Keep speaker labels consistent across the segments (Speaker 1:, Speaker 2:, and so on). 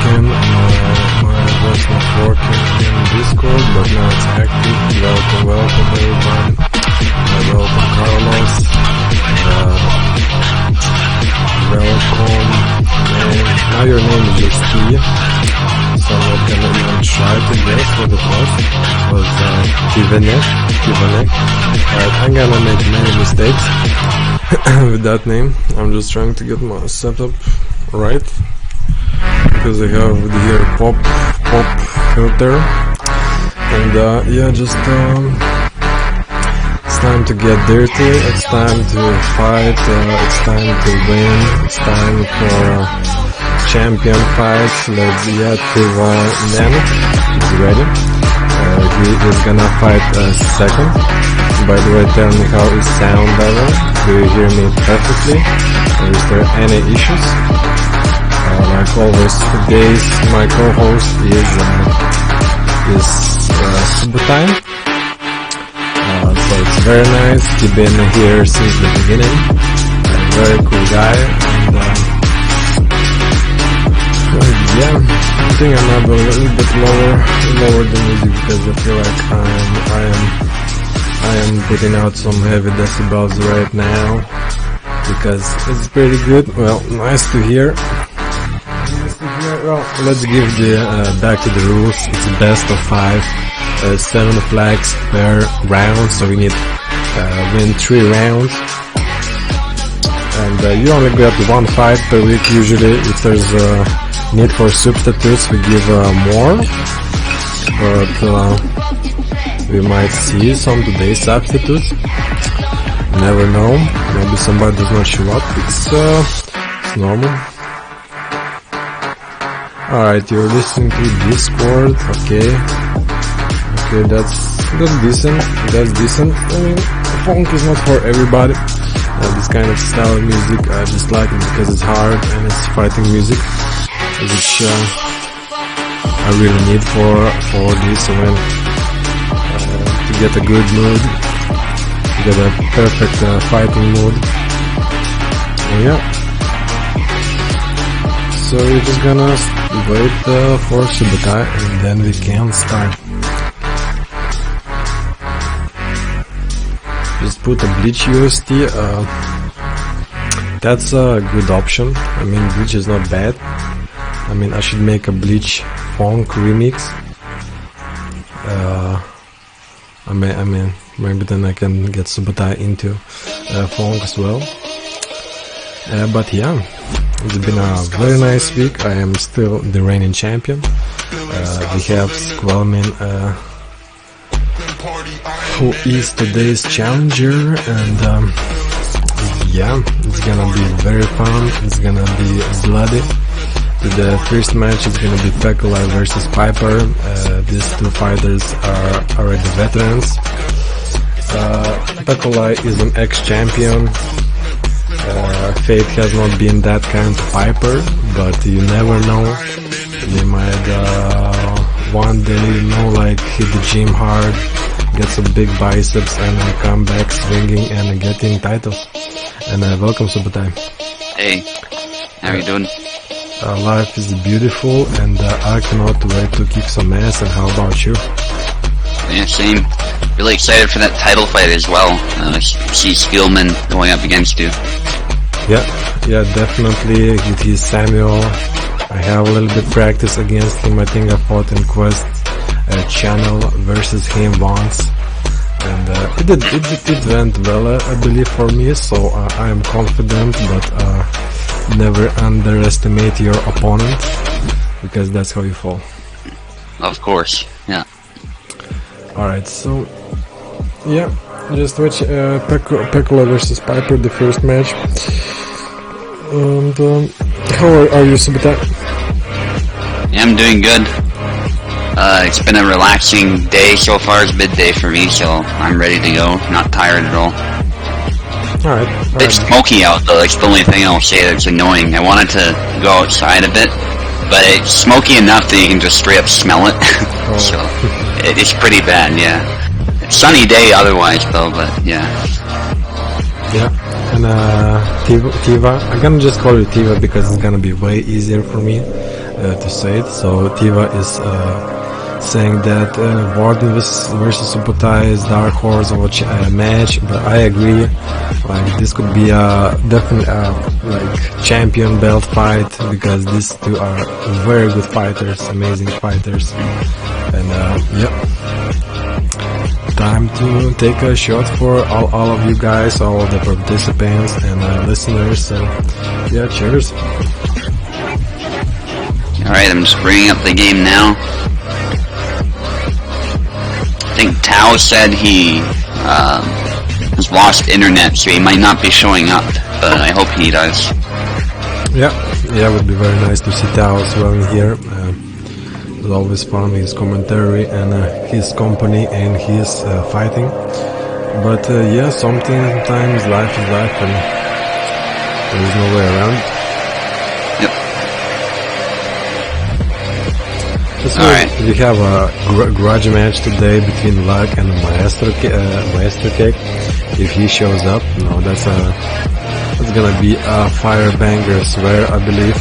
Speaker 1: working. My was not working in Discord, but now it's active. Welcome everyone. Welcome Carlos. Welcome. Now your name is just T. So I'm not gonna even try to guess what it was Tivanek. Alright, I'm gonna make many mistakes with that name. I'm just trying to get my setup right, because I have here pop filter, and yeah, just it's time to get dirty, it's time to fight, it's time to win, it's time for champion fights. Let's get to Nemec. He's ready. He is gonna fight second. By the way, tell me how is sound level. Do you hear me perfectly? Or is there any issues? Like always, today's my co-host is Subotai. So it's very nice. He's been here since the beginning. Very cool guy. And yeah, I think I'm a little bit lower the music, because I feel like I am putting out some heavy decibels right now, because it's pretty good. Well, nice to hear. Well, let's give the back to the rules. It's a best of 5, 7 flags per round, so we need win 3 rounds. And you only get 1 fight per week usually. If there's need for substitutes, we give more, but we might see some today substitutes. Never know, maybe somebody does not show up. It's normal. Alright, you're listening to Discord, okay, that's decent. I mean, funk is not for everybody. This kind of style of music, I just like it because it's hard and it's fighting music, which I really need for this when to get a good mood, to get a perfect fighting mood. And yeah, so we're just gonna wait for Subotai, and then we can start. Just put a Bleach UST, that's a good option. I mean, Bleach is not bad. I mean, I should make a Bleach funk remix. I mean, maybe then I can get Subotai into funk as well. But yeah, it's been a very nice week. I am still the reigning champion. We have Squallman, who is today's challenger, and yeah, it's gonna be very fun. It's gonna be bloody. The first match is gonna be Pekulai versus Piper. These two fighters are already veterans. Pekulai is an ex-champion. Fate has not been that kind to Piper, but you never know. They might one day, like, hit the gym hard, get some big biceps, and come back swinging and getting titles. And welcome, Subotai.
Speaker 2: Hey, how are you doing?
Speaker 1: Life is beautiful, and I cannot wait to kick some ass. And how about you?
Speaker 2: Yeah, same. Really excited for that title fight as well. See Skillman going up against you.
Speaker 1: Yeah, definitely. It is Samuel. I have a little bit practice against him. I think I fought in Quest Channel versus him once, and it went well, I believe, for me. So I am confident, but never underestimate your opponent, because that's how you fall.
Speaker 2: Of course, yeah.
Speaker 1: Alright, so yeah, just watch Pekulai versus Piper, the first match. And how are you, Subotai?
Speaker 2: Yeah, I'm doing good. It's been a relaxing day so far. It's midday for me, so I'm ready to go. Not tired at all.
Speaker 1: Alright.
Speaker 2: It's smoky out though. That's the only thing I'll say that's annoying. I wanted to go outside a bit, but it's smoky enough that you can just straight up smell it. So it's pretty bad, yeah. It's sunny day otherwise though, but yeah.
Speaker 1: Yeah. And Tiva, I'm gonna just call you Tiva because it's gonna be way easier for me. to say it. So Tiva is saying that Warden versus Subotai is dark horse of a match, but I agree. Like this could be a definitely like champion belt fight, because these two are very good fighters, amazing fighters, and yeah. Time to take a shot for all of you guys, all of the participants and listeners. So yeah, cheers.
Speaker 2: Alright, I'm just bringing up the game now. I think Tao said he has lost internet, so he might not be showing up, but I hope he does.
Speaker 1: Yeah, it would be very nice to see Tao as well in here. It's always fun, his commentary and his company and his fighting. But yeah, sometimes life is life and there is no way around.
Speaker 2: Yep.
Speaker 1: So we have a grudge match today between Luck and Maestro Cake. If he shows up, that's gonna be a fire banger, I swear. I believe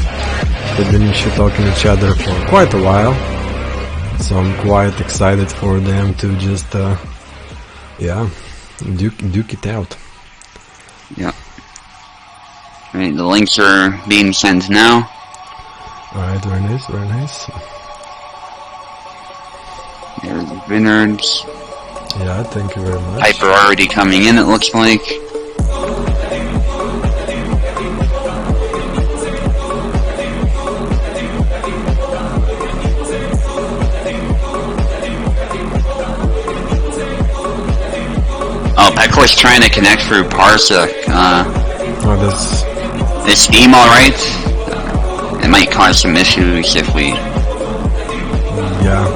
Speaker 1: they've been talking to each other for quite a while, so I'm quite excited for them to just duke it out.
Speaker 2: Yeah. Alright, the links are being sent now.
Speaker 1: Alright, very nice, very nice.
Speaker 2: There's the Vinards.
Speaker 1: Yeah, thank you very much.
Speaker 2: Piper already coming in, it looks like. Oh, Peckler's trying to connect through Parsec. Is Steam alright? It might cause some issues if we...
Speaker 1: Yeah.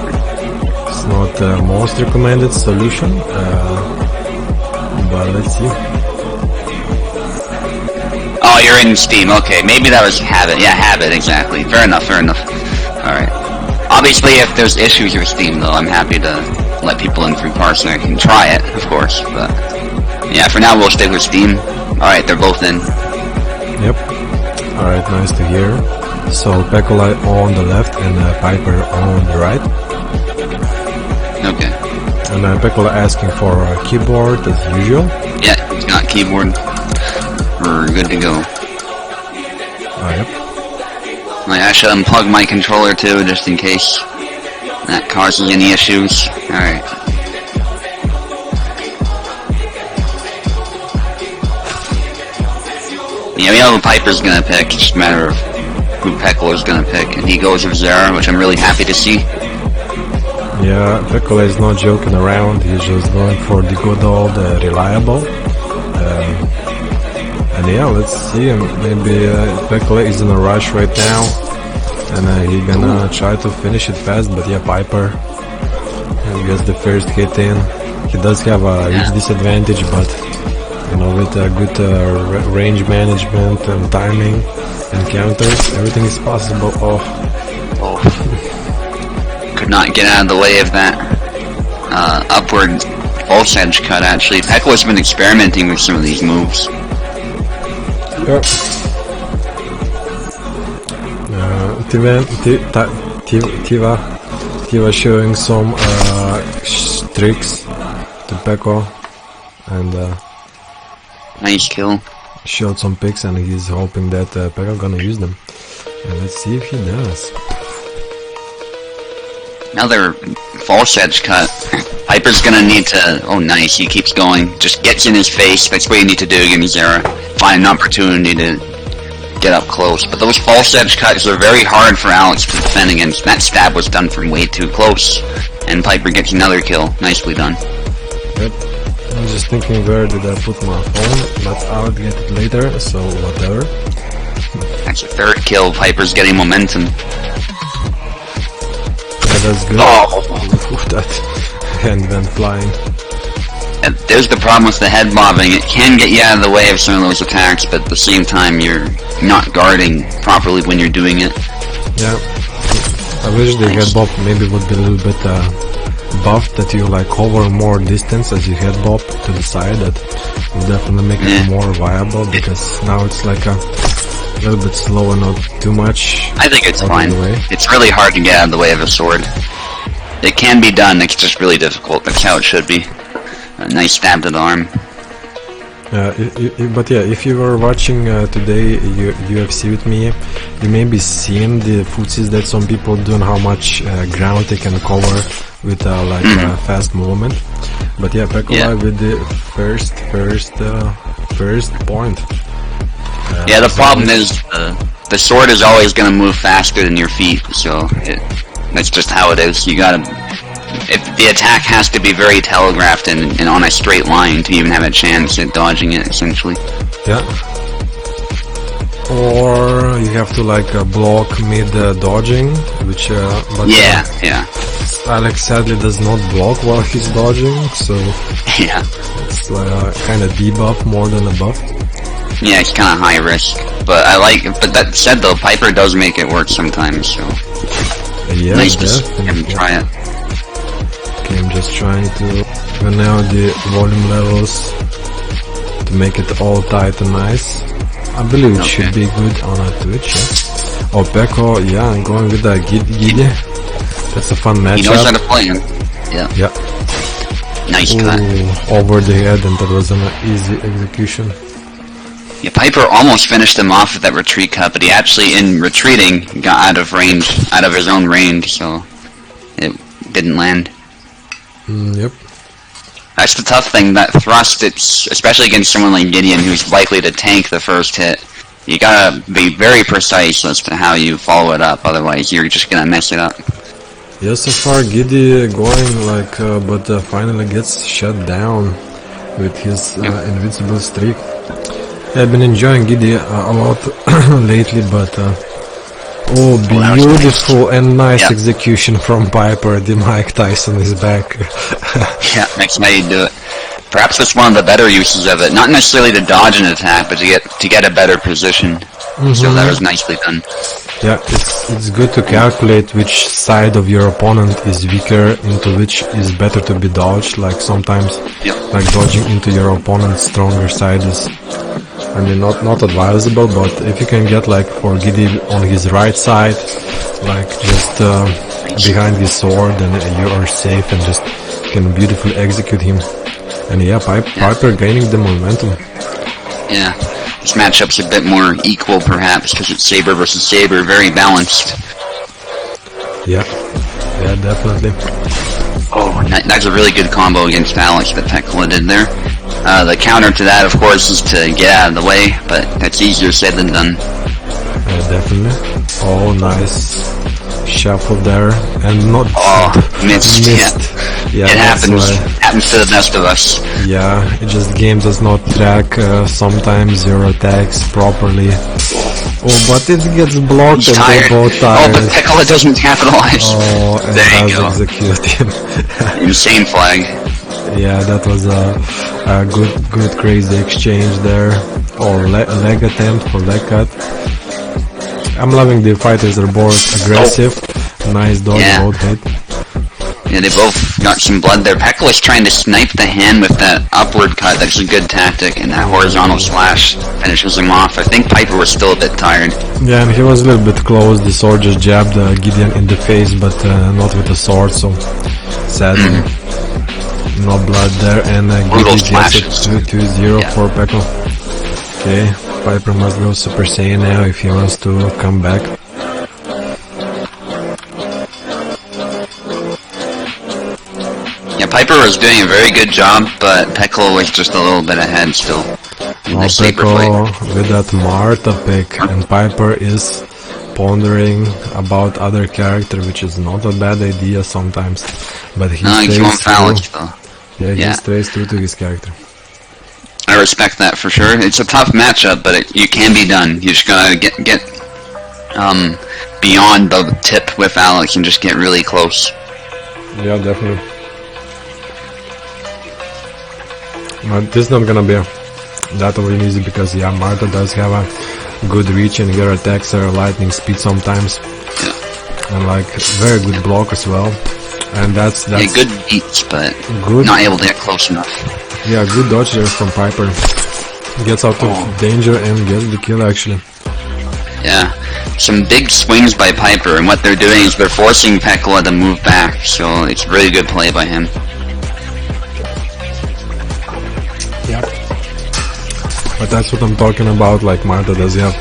Speaker 1: It's not the most recommended solution, but let's see.
Speaker 2: Oh, you're in Steam, okay. Maybe that was Habit. Yeah, Habit, exactly. Fair enough. Alright. Obviously, if there's issues with Steam, though, I'm happy to let people in through Parsec and try it, of course, but... Yeah, for now, we'll stay with Steam. Alright, they're both in.
Speaker 1: Yep. Alright, nice to hear. So, Pekola on the left and Piper on the right.
Speaker 2: Okay.
Speaker 1: And Pekola asking for a keyboard as usual.
Speaker 2: Yeah, he's got keyboard. We're good to go.
Speaker 1: Yep.
Speaker 2: I should unplug my controller too, just in case that causes any issues. Alright. Yeah, we know who Piper's gonna pick, it's just a matter of who Peckler's gonna pick, and he goes with Zara, which I'm really happy to see.
Speaker 1: Yeah, Pekola is not joking around, he's just going for the good old reliable. And yeah, let's see, maybe Pekola is in a rush right now, and he's gonna try to finish it fast, but yeah, Piper gets the first hit in. He does have a huge disadvantage, but with a good range management and timing and counters, everything is possible.
Speaker 2: Could not get out of the way of that upward false edge cut, actually. Pekola's been experimenting with some of these moves.
Speaker 1: Yep. Tiva showing some tricks to Peko, and
Speaker 2: nice kill.
Speaker 1: Showed some pics, and he's hoping that Peko gonna use them. And let's see if he does.
Speaker 2: Another false edge cut. Piper's gonna need to... Oh, nice. He keeps going. Just gets in his face. That's what you need to do against Zara. Find an opportunity to get up close. But those false edge cuts are very hard for Alex to defend against. That stab was done from way too close. And Piper gets another kill. Nicely done.
Speaker 1: Yep. I'm just thinking, where did I put my phone? But I'll get it later, so whatever.
Speaker 2: That's a third kill. Piper's getting momentum.
Speaker 1: Yeah, that's good.
Speaker 2: Oh!
Speaker 1: That hand went flying.
Speaker 2: And there's the problem with the head bobbing. It can get you out of the way of some of those attacks, but at the same time, you're not guarding properly when you're doing it.
Speaker 1: Yeah. I wish the head bob maybe would be a little bit buffed, that you like cover more distance as you head bob to the side. That will definitely make it more viable, because now it's like little bit slow and not too much.
Speaker 2: I think it's
Speaker 1: out of
Speaker 2: fine.
Speaker 1: the way.
Speaker 2: It's really hard to get out of the way of a sword. It can be done, it's just really difficult. That's how it should be. A nice stab to the arm.
Speaker 1: But yeah, if you were watching today UFC with me, you may be seeing the footsies that some people do and how much ground they can cover with like fast movement. But yeah, Pekola with the first point.
Speaker 2: Yeah, the problem is the sword is always going to move faster than your feet, so that's just how it is. You gotta, if the attack has to be very telegraphed and on a straight line to even have a chance at dodging it, essentially.
Speaker 1: Yeah. Or you have to like block mid dodging, which but
Speaker 2: yeah.
Speaker 1: Alex sadly does not block while he's dodging, so
Speaker 2: yeah,
Speaker 1: it's kind of debuff more than a buff.
Speaker 2: Yeah, it's kind of high risk, but I like. But that said, though, Piper does make it work sometimes, so
Speaker 1: yeah,
Speaker 2: nice to see him try it.
Speaker 1: Okay, I'm just trying to even now the volume levels to make it all tight and nice. I believe it should be good on a Twitch. Yeah. Oh, Peko, yeah, I'm going with the Giddy. That's a fun matchup.
Speaker 2: He knows how to play him. Yeah.
Speaker 1: Yeah.
Speaker 2: Nice cut.
Speaker 1: Over the head, and that was an easy execution.
Speaker 2: Yeah, Piper almost finished him off with that retreat cut, but he actually, in retreating, got out of range, out of his own range, so it didn't land.
Speaker 1: Yep.
Speaker 2: That's the tough thing, that thrust, it's, especially against someone like Gideon, who's likely to tank the first hit. You gotta be very precise as to how you follow it up, otherwise you're just gonna mess it up.
Speaker 1: Yeah, so far Giddy going like, but finally gets shut down with his invincible streak. I've been enjoying Giddy a lot lately, but oh, beautiful and nice execution from Piper. The Mike Tyson is back.
Speaker 2: Yeah, next how you do it. Perhaps that's one of the better uses of it. Not necessarily to dodge an attack, but to get a better position. So that was nicely done.
Speaker 1: Yeah, it's good to calculate which side of your opponent is weaker, into which is better to be dodged. Like sometimes, like dodging into your opponent's stronger side is, I mean, not advisable. But if you can get like for Giddy on his right side, like just behind his sword, then you are safe and just can beautifully execute him. And yeah, Piper gaining the momentum.
Speaker 2: Yeah. This matchup's a bit more equal, perhaps, because it's Saber versus Saber, very balanced.
Speaker 1: Yeah, definitely.
Speaker 2: Oh, that's a really good combo against Alex that Pekola did there. The counter to that, of course, is to get out of the way, but that's easier said than done.
Speaker 1: Yeah, definitely. Oh, nice shuffle there, and not
Speaker 2: missed. Yeah, it happens. Happens to the best of us.
Speaker 1: Yeah, it just game does not track sometimes your attacks properly. Oh, but it gets blocked and they both tired.
Speaker 2: Oh, but Pekola doesn't capitalize.
Speaker 1: Oh, and
Speaker 2: there you go.
Speaker 1: Execute him.
Speaker 2: Insane flag.
Speaker 1: Yeah, that was a good crazy exchange there. Or leg attempt for leg cut. I'm loving the fighters are both aggressive. Nice dodge, both hit.
Speaker 2: Yeah, they both got some blood there. Pekola's trying to snipe the hand with that upward cut. That's a good tactic, and that horizontal slash finishes him off. I think Piper was still a bit tired.
Speaker 1: Yeah, and he was a little bit close. The sword just jabbed Gideon in the face, but not with the sword, so sadly. No blood there, and Gideon gets it 2-0 for Peko. Okay, Piper must go Super Saiyan now if he wants to come back.
Speaker 2: Yeah, Piper was doing a very good job, but Pekola was just a little bit ahead still.
Speaker 1: Peko with that Marta pick, and Piper is pondering about other character, which is not a bad idea sometimes. But he stays true. Yeah, he stays true to his character.
Speaker 2: I respect that for sure. It's a tough matchup, but you can be done. You just gotta get beyond the tip with Alex and just get really close.
Speaker 1: Yeah, definitely. But this is not gonna be that really easy because Marta does have a good reach and her attacks are lightning speed sometimes. Yeah. And like very good block as well. And that's
Speaker 2: good beats, but not able to get close enough.
Speaker 1: Yeah, good dodge there from Piper. Gets out of danger and gets the kill actually.
Speaker 2: Yeah. Some big swings by Piper, and what they're doing is they're forcing Pekla to move back, so it's really good play by him.
Speaker 1: Yeah. But that's what I'm talking about, like Marta does have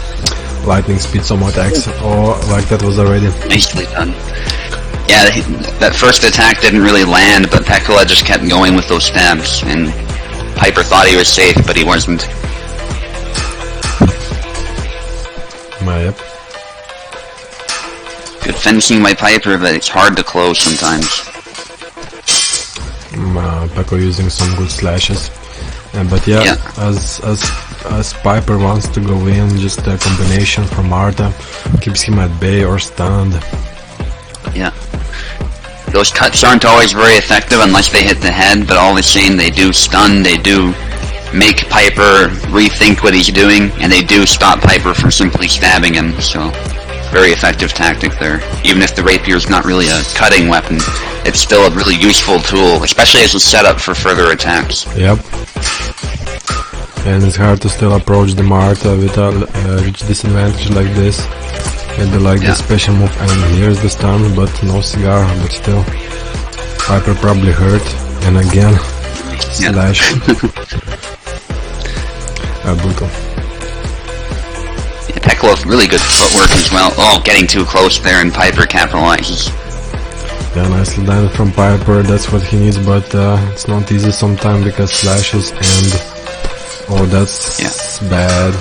Speaker 1: lightning speed, some attacks, or like that was already.
Speaker 2: Nicely done. Yeah, that first attack didn't really land, but Pekla just kept going with those stabs, and Piper thought he was safe, but he wasn't.
Speaker 1: Yep.
Speaker 2: Good fencing by Piper, but it's hard to close sometimes.
Speaker 1: Pekka using some good slashes. But yeah, as Piper wants to go in, just a combination from Marta keeps him at bay or stunned.
Speaker 2: Yeah. Those cuts aren't always very effective unless they hit the head, but all the same they do stun, they do make Piper rethink what he's doing, and they do stop Piper from simply stabbing him, so very effective tactic there. Even if the rapier's not really a cutting weapon, it's still a really useful tool, especially as a setup for further attacks.
Speaker 1: Yep. And it's hard to still approach the Marta with a reach disadvantage like this. Maybe like the special move, and here's the stun, but no cigar, but still. Piper probably hurt, and again, slash. Brutal.
Speaker 2: Yeah, Pekla, really good footwork as well. Oh, getting too close there, and Piper capitalizes.
Speaker 1: Yeah, nicely done from Piper, that's what he needs, but it's not easy sometimes because slashes and... Oh, that's bad.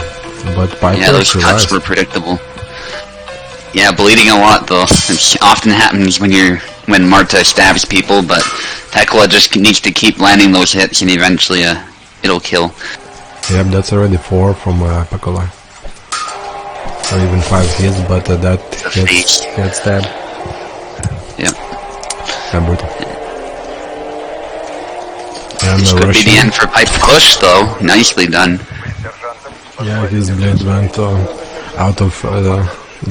Speaker 1: But Piper
Speaker 2: yeah, those
Speaker 1: survives.
Speaker 2: cuts were predictable. Yeah, bleeding a lot though. It often happens when Marta stabs people, but Pekla just needs to keep landing those hits and eventually it'll kill.
Speaker 1: Yep, that's already 4 from Pekla. Or even 5 hits, but that gets stabbed.
Speaker 2: Yep.
Speaker 1: Yeah, brutal. And
Speaker 2: this could be the end for Piper push though. Nicely done.
Speaker 1: Yeah, his blade went out of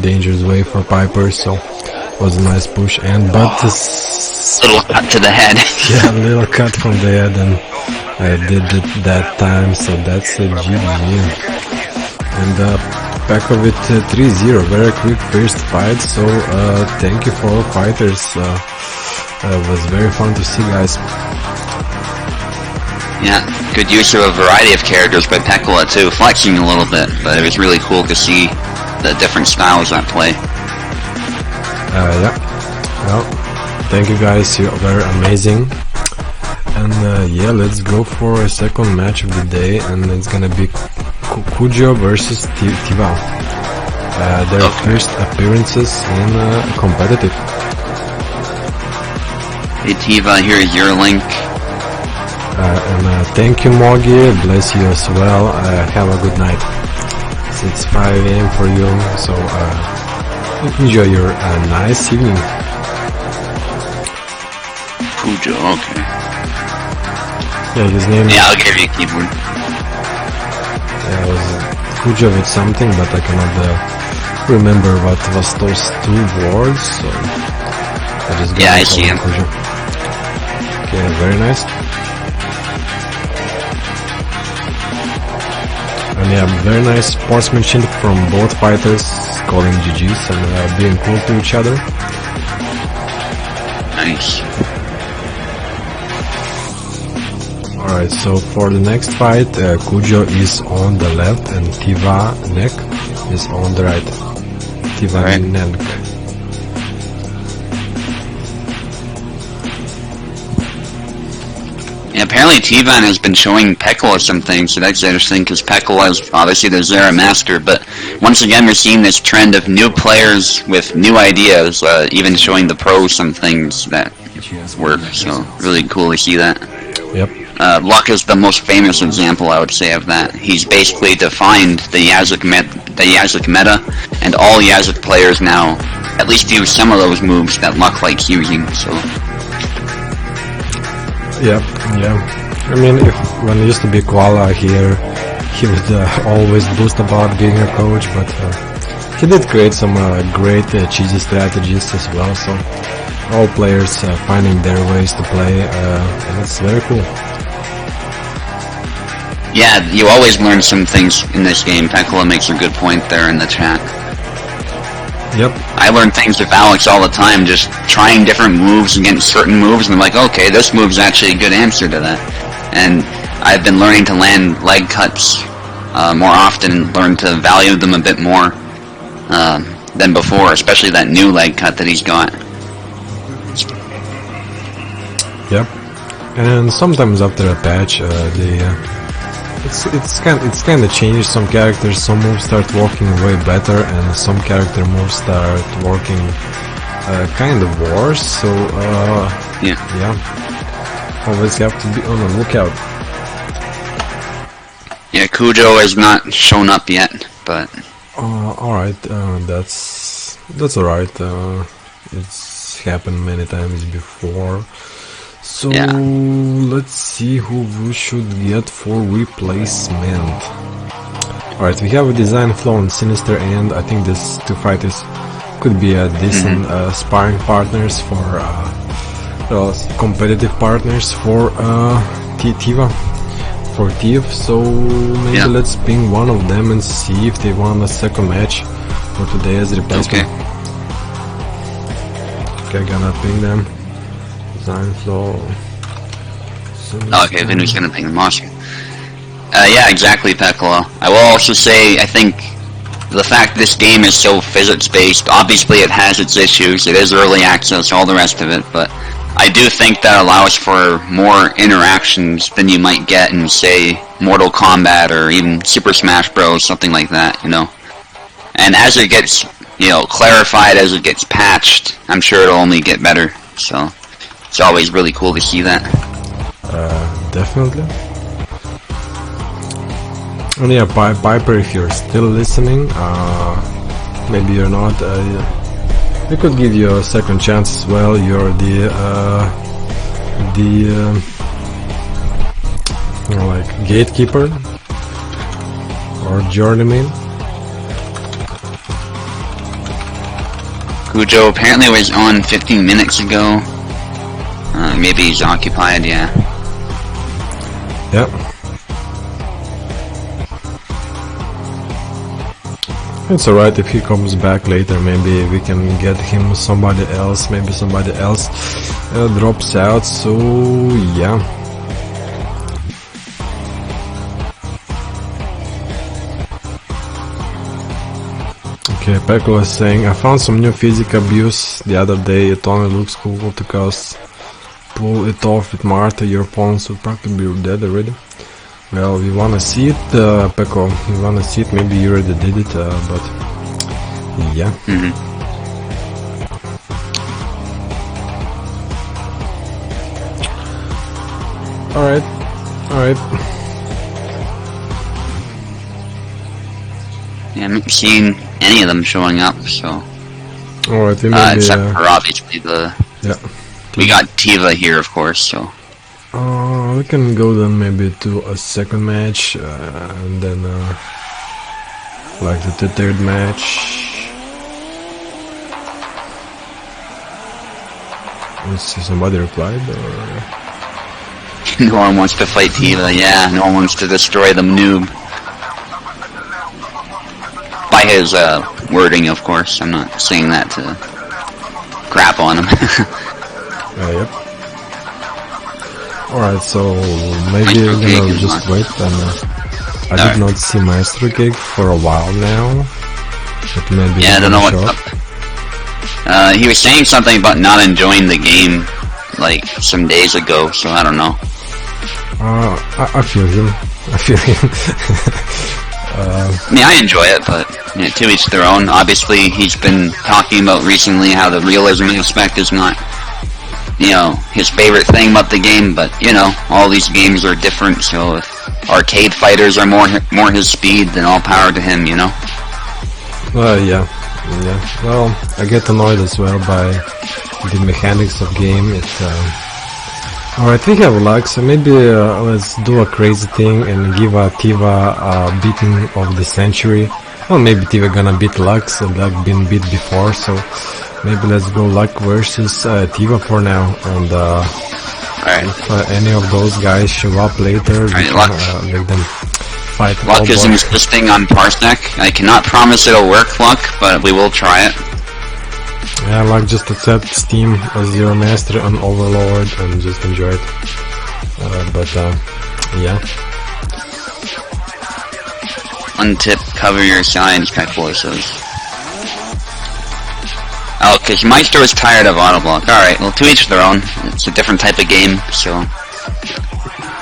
Speaker 1: danger's way for Piper, so was a nice push. And but this
Speaker 2: little cut to the head.
Speaker 1: Yeah, a little cut from the head, and I did it that time, so that's a GG. And back of it 3-0, very quick first fight, so thank you for all fighters. It was very fun to see, guys.
Speaker 2: Yeah, good use of a variety of characters by Pekla too, flexing a little bit, but it was really cool to see the different styles at play.
Speaker 1: Yeah, well, thank you guys, you were amazing. And yeah, let's go for a second match of the day, and it's gonna be Kujo versus Tiva. Their first appearances in competitive.
Speaker 2: Hey Tiva, here is your link.
Speaker 1: And thank you, Mogi, bless you as well, have a good night. It's 5 AM for you, so enjoy your nice evening.
Speaker 2: Kujo, okay.
Speaker 1: Yeah, his name
Speaker 2: Yeah, I'll give you a keyboard.
Speaker 1: Yeah, it was Kujo with something, but I cannot remember what was those 2 words, so I just got
Speaker 2: I see him.
Speaker 1: Kujo. Okay, very nice. And yeah, very nice sportsmanship from both fighters, calling GG's and being cool to each other.
Speaker 2: Nice.
Speaker 1: Alright, so for the next fight, Kujo is on the left and Tiva Nek is on the right. Tiva Nek.
Speaker 2: Yeah, apparently Tivan has been showing Pekla some things, so that's interesting, because Pekla is obviously the Zera master, but once again we're seeing this trend of new players with new ideas, even showing the pros some things that work, so really cool to see that.
Speaker 1: Yep.
Speaker 2: Luck is the most famous example, I would say, of that. He's basically defined the Yazuk meta, and all Yazuk players now at least use some of those moves that Luck likes using, so...
Speaker 1: Yeah. I mean, when he used to be Koala here, he would always boast about being a coach, but he did create some great cheesy strategies as well, so all players finding their ways to play, and it's very cool.
Speaker 2: Yeah, you always learn some things in this game. Pekla makes a good point there in the chat.
Speaker 1: Yep.
Speaker 2: I learn things with Alex all the time, just trying different moves against certain moves, and I'm like, okay, this move's actually a good answer to that. And I've been learning to land leg cuts more often, and learn to value them a bit more than before, especially that new leg cut that he's got.
Speaker 1: Yep. And sometimes after a patch, it's kind of changes. Some characters, some moves start working way better, and some character moves start working kind of worse. So yeah, always have to be on the lookout.
Speaker 2: Yeah, Cujo has not shown up yet, but
Speaker 1: all right, that's alright. It's happened many times before. So
Speaker 2: yeah.
Speaker 1: let's see who we should get for replacement. Alright, we have a design flaw and Sinister, and I think these two fighters could be a decent sparring partners for competitive partners for Tiva. For Tiv, so maybe let's ping one of them and see if they want a second match for today as replacement. Okay, gonna ping them. Design flow.
Speaker 2: Okay, then he's gonna ping them. Awesome. Yeah, exactly, Piccolo. I will also say, I think the fact this game is so physics-based, obviously it has its issues, it is early access, all the rest of it, but I do think that allows for more interactions than you might get in, say, Mortal Kombat or even Super Smash Bros, something like that, you know. And as it gets, clarified, as it gets patched, I'm sure it'll only get better, so it's always really cool to see that.
Speaker 1: Definitely. And yeah, Piper, if you're still listening, maybe you're not, we could give you a second chance as well. You're the like gatekeeper or journeyman.
Speaker 2: Cujo apparently was on 15 minutes ago. Maybe he's occupied, yeah.
Speaker 1: Yep. It's alright if he comes back later, maybe we can get him somebody else, maybe somebody else drops out, so yeah. Okay, Pekko is saying, I found some new physic abuse the other day, it only looks cool because pull it off with Martha, your opponents would probably be dead already. Well, we wanna see it, Pekko, we wanna see it, maybe you already did it, but yeah. Alright.
Speaker 2: Yeah, I haven't seen any of them showing up, so...
Speaker 1: Alright,
Speaker 2: except for obviously the...
Speaker 1: Yeah.
Speaker 2: We got Tiva here, of course, so...
Speaker 1: we can go then maybe to a second match, and then like the third match. Let's see, somebody replied, or...
Speaker 2: No one wants to fight Tiva, yeah, no one wants to destroy the noob. By his wording, of course, I'm not saying that to crap on him.
Speaker 1: Yep. Alright, so maybe we're gonna just wait, and I did not see Maestro Cake for a while now, but maybe
Speaker 2: yeah, I don't know what's up. He was saying something about not enjoying the game, like, some days ago, so I don't know.
Speaker 1: I feel him.
Speaker 2: I mean, I enjoy it, but to each their own. Obviously, he's been talking about recently how the realism aspect is not, his favorite thing about the game, but, all these games are different, so if arcade fighters are more his speed, then all power to him,
Speaker 1: Yeah. Well, I get annoyed as well by the mechanics of game. Alright, we have luck, so maybe let's do a crazy thing and give Tiva a beating of the century. Well, maybe Tiva gonna beat Lux, and Lux been beat before, so maybe let's go Luck versus Tiva for now, and if any of those guys show up later, we can make them fight.
Speaker 2: Luck is insisting on Parsec. I cannot promise it'll work, Luck, but we will try it.
Speaker 1: Yeah, like just accept Steam as your master and overlord and just enjoy it. Yeah.
Speaker 2: Untip, cover your sides, Pet Forces. Oh, because Meister was tired of Autoblock. Alright, well, to each their own. It's a different type of game, so...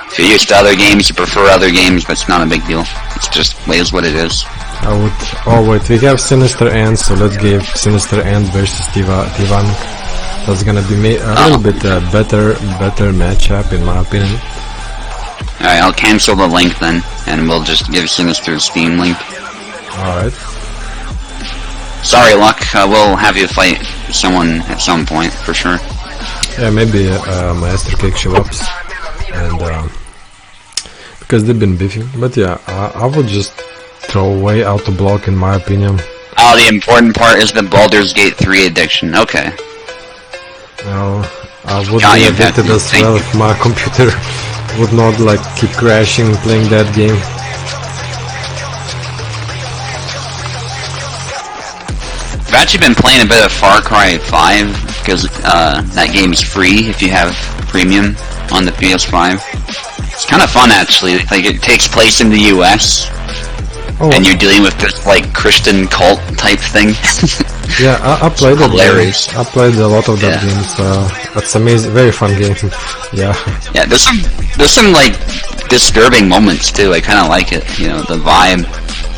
Speaker 2: If you're used to other games, you prefer other games, but it's not a big deal. It's just, it is what it is.
Speaker 1: Oh wait, we have Sinister End, so let's give Sinister End versus Tivan. That's gonna be a little bit better matchup in my opinion.
Speaker 2: Alright, I'll cancel the link then, and we'll just give Sinister's Steam link.
Speaker 1: Alright.
Speaker 2: Sorry, Luck, we'll have you fight someone at some point, for sure.
Speaker 1: Yeah, maybe Master Cake Shivaps, and because they've been beefing, but yeah, I would just throw away Auto Block in my opinion.
Speaker 2: Oh, the important part is the Baldur's Gate 3 addiction, okay.
Speaker 1: Well, I would be addicted as well if my computer would not like keep crashing playing that game.
Speaker 2: I've actually been playing a bit of Far Cry 5, because that game is free if you have premium on the PS5. It's kind of fun actually, like it takes place in the US, and you're dealing with this like Christian cult type thing.
Speaker 1: Yeah, I played it.
Speaker 2: Hilarious.
Speaker 1: I played a lot of that game, so it's amazing, very fun game. Yeah.
Speaker 2: Yeah, there's some like disturbing moments too. I kind of like it, you know, the vibe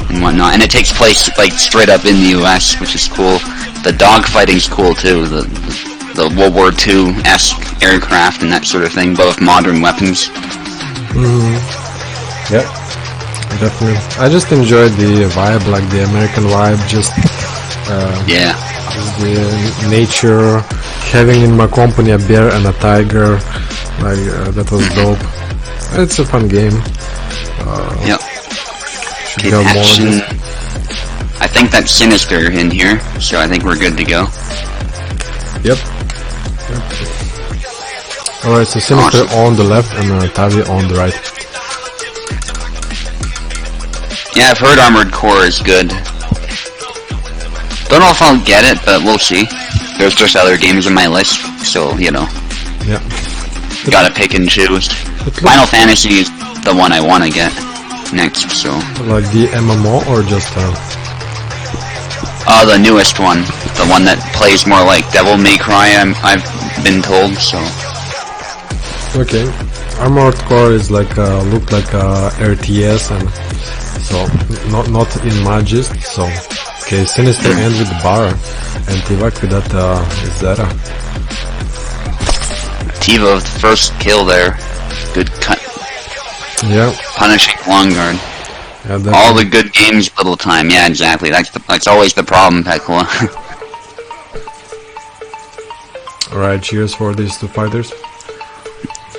Speaker 2: and whatnot. And it takes place like straight up in the US, which is cool. The dogfighting's cool too. The World War II-esque aircraft and that sort of thing, but with modern weapons.
Speaker 1: Yeah, definitely. I just enjoyed the vibe, like the American vibe, just
Speaker 2: yeah,
Speaker 1: the nature, having in my company a bear and a tiger, like that was dope. It's a fun game.
Speaker 2: Yep.
Speaker 1: Should have more of this.
Speaker 2: I think that's Sinister in here, so I think we're good to go.
Speaker 1: Yep. Alright, so Sinister on the left and Tavi on the right.
Speaker 2: Yeah, I've heard Armored Core is good. Don't know if I'll get it, but we'll see. There's just other games on my list, so, you know.
Speaker 1: Yeah.
Speaker 2: Gotta pick and choose. Final Fantasy is the one I want to get next, so...
Speaker 1: Like the MMO or just...
Speaker 2: the newest one. The one that plays more like Devil May Cry, I've been told, so...
Speaker 1: Okay. Armored Core is like, looked like RTS, and so, not in my gist, so... Okay, Sinister ends with the bar, and Tivak with that, Zera.
Speaker 2: Tiva, the first kill there. Good cut.
Speaker 1: Yeah.
Speaker 2: Punishing long guard.
Speaker 1: Yeah,
Speaker 2: all the good games, little time. Yeah, exactly. That's always the problem, Pekla.
Speaker 1: Alright, cheers for these two fighters.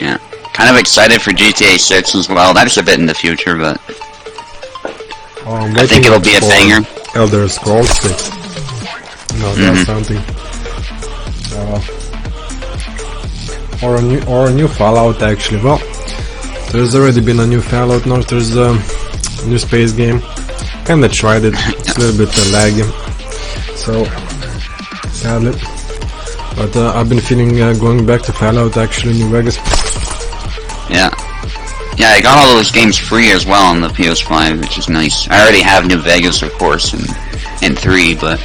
Speaker 2: Yeah. Kind of excited for GTA 6 as well. That's a bit in the future, but... I think it'll be a banger.
Speaker 1: Elder Scrolls 6. No, that's something. Or a new Fallout actually. Well, there's already been a new Fallout. Now there's a new space game. Kinda tried it. It's a little bit laggy. So sadly, but I've been feeling going back to Fallout actually, New Vegas.
Speaker 2: Yeah. Yeah, I got all those games free as well on the PS5, which is nice. I already have New Vegas, of course, and 3, but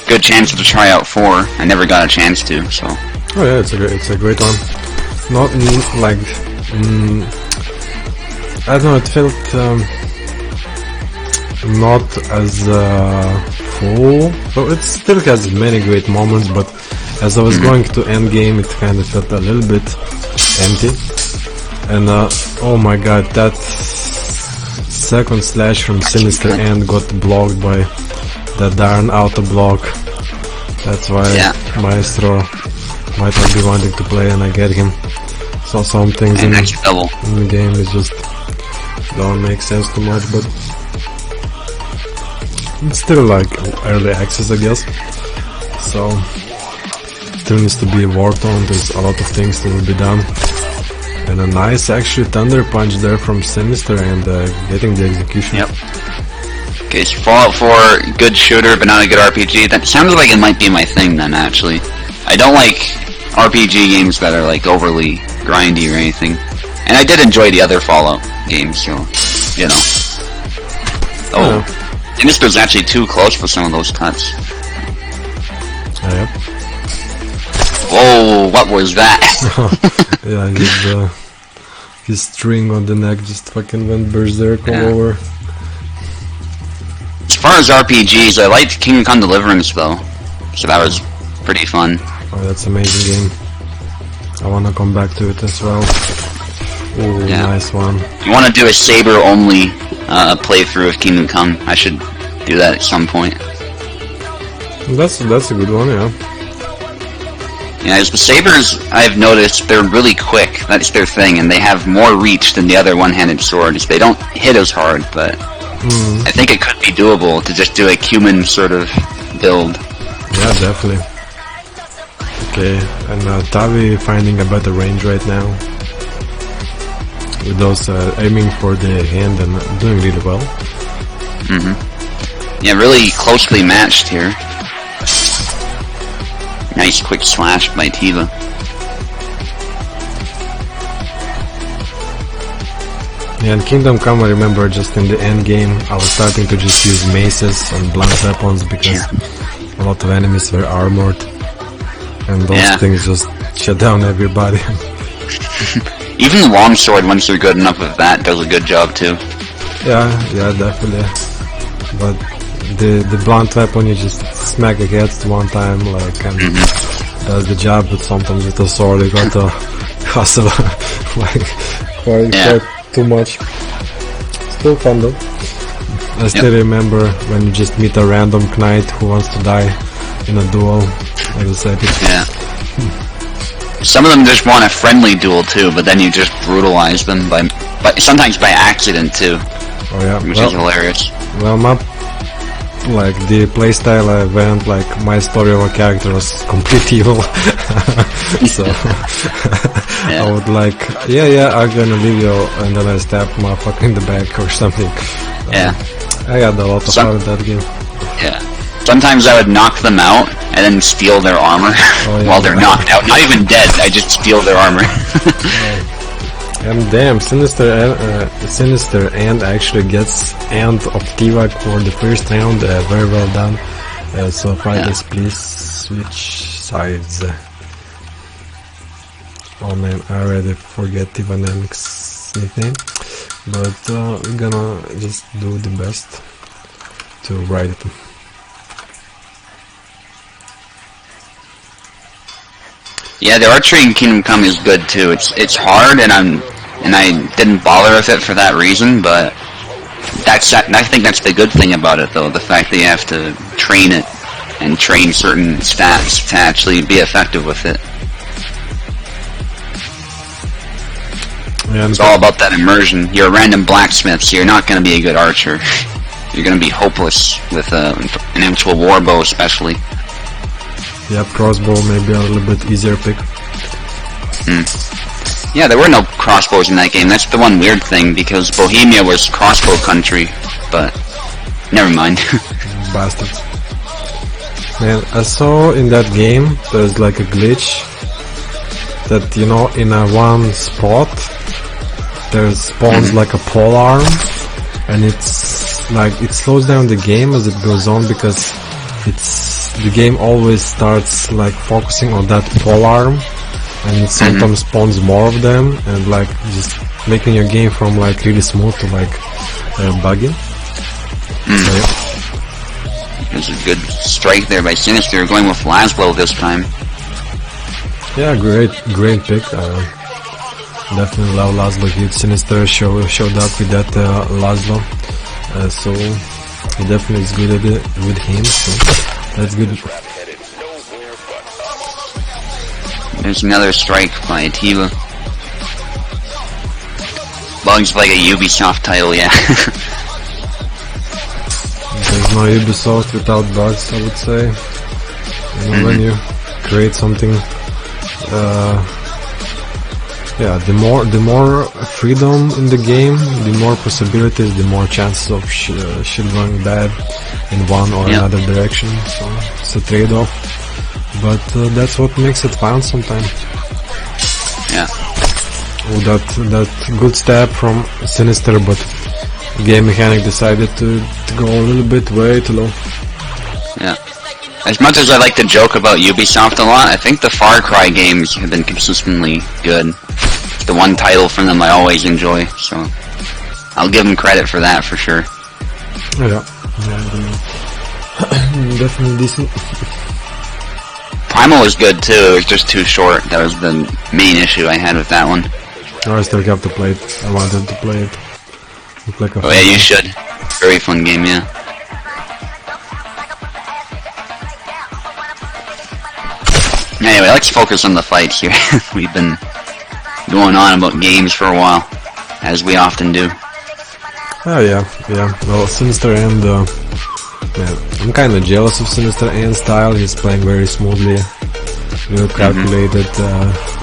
Speaker 2: good chance to try out 4. I never got a chance to, so.
Speaker 1: Oh yeah, it's a great one. Not like I don't know. It felt not as full. So it still has many great moments, but as I was going to end game, it kind of felt a little bit empty. And oh my god, that second slash from Sinister End got blocked by that darn auto block. That's why Maestro might not be wanting to play, and I get him. So some things in the game is just don't make sense too much, but it's still like early access, I guess. So still needs to be worked on. There's a lot of things that will be done. And a nice actually thunder punch there from Sinister and getting the execution.
Speaker 2: Yep. Okay, so Fallout 4, good shooter, but not a good RPG. That sounds like it might be my thing then, actually. I don't like RPG games that are like overly grindy or anything. And I did enjoy the other Fallout games, so, you know. Oh, Sinister's actually too close for some of those cuts.
Speaker 1: Yep.
Speaker 2: Whoa, what was that?
Speaker 1: Yeah, his string on the neck just fucking went berserk all over.
Speaker 2: As far as RPGs, I liked Kingdom Come Deliverance though, so that was pretty fun.
Speaker 1: Oh, that's an amazing game. I wanna come back to it as well. Ooh,
Speaker 2: Yeah.
Speaker 1: nice one.
Speaker 2: You want to do a saber-only playthrough of Kingdom Come? I should do that at some point.
Speaker 1: That's a good one, yeah.
Speaker 2: Yeah, as the sabers, I've noticed they're really quick. That's their thing, and they have more reach than the other one-handed swords. They don't hit as hard, but I think it could be doable to just do a cumin sort of build.
Speaker 1: Yeah, definitely. Okay, and Tavi finding a better range right now. With those aiming for the hand and doing really well.
Speaker 2: Yeah, really closely matched here. Nice quick slash by Tiva.
Speaker 1: Yeah, in Kingdom Come, I remember just in the end game, I was starting to just use maces and blunt weapons because a lot of enemies were armored. And those things just shut down everybody.
Speaker 2: Even the longsword, once you're good enough with that, does a good job too.
Speaker 1: Yeah, definitely. But the blunt weapon, you just smack against one time, like, and does the job. But sometimes with the sword, you got to hustle like quite too much. Still fun though. I still remember when you just meet a random knight who wants to die in a duel. Like I said,
Speaker 2: yeah. Some of them just want a friendly duel too, but then you just brutalize them but sometimes by accident too.
Speaker 1: Oh yeah,
Speaker 2: which is hilarious.
Speaker 1: Well, like the playstyle I went, like my story of a character was complete evil. So I would like, I'm gonna leave you, and then I stab motherfucker in the back or something.
Speaker 2: Yeah.
Speaker 1: I had a lot of fun with that game.
Speaker 2: Yeah. Sometimes I would knock them out and then steal their armor while they're knocked out. Not even dead, I just steal their armor.
Speaker 1: And damn, Sinister End actually gets End of Tivak for the first round. Very well done. So fighters, please switch sides. Oh man, I already forget Tivanen's nickname, but we're gonna just do the best to write it.
Speaker 2: Yeah, the archery in Kingdom Come is good too. It's hard, and I didn't bother with it for that reason. But I think that's the good thing about it, though, the fact that you have to train it and train certain stats to actually be effective with it.
Speaker 1: Yeah,
Speaker 2: it's all about that immersion. You're a random blacksmith, so you're not going to be a good archer. You're going to be hopeless with an actual war bow, especially.
Speaker 1: Yep, crossbow may be a little bit easier pick.
Speaker 2: Yeah, there were no crossbows in that game. That's the one weird thing, because Bohemia was crossbow country, but never mind.
Speaker 1: Bastards. Man, I saw in that game there's like a glitch that, you know, in a one spot there spawns like a pole arm, and it's like it slows down the game as it goes on because the game always starts like focusing on that pole arm, and it sometimes spawns more of them, and like just making your game from like really smooth to like buggy. So, yeah.
Speaker 2: There's a good strike there by Sinister, going with Laszlo this time.
Speaker 1: Yeah, great pick. Definitely love Laszlo here. Sinister showed up with that Laszlo, so he definitely is good at it with him. So that's good.
Speaker 2: There's another strike by Tiva. Bugs like a Ubisoft title, yeah.
Speaker 1: There's no Ubisoft without bugs, I would say. You know, when you create something Yeah, the more freedom in the game, the more possibilities, the more chances of shit going bad in one or another direction. So it's a trade-off, but that's what makes it fun sometimes.
Speaker 2: Yeah.
Speaker 1: Oh, that good stab from Sinister, but game mechanic decided to go a little bit way too low.
Speaker 2: Yeah. As much as I like to joke about Ubisoft a lot, I think the Far Cry games have been consistently good. It's the one title from them I always enjoy, so I'll give them credit for that for sure.
Speaker 1: Yeah. Definitely decent.
Speaker 2: Primal was good too, it was just too short. That was the main issue I had with that one.
Speaker 1: Oh, I still have to play it. I wanted to play it. Look like a
Speaker 2: Oh yeah, you should. Very fun game, yeah. Anyway, let's focus on the fights here. We've been going on about games for a while, as we often do.
Speaker 1: Oh yeah. Well, Sinister and I'm kind of jealous of Sinister and style. He's playing very smoothly, real calculated.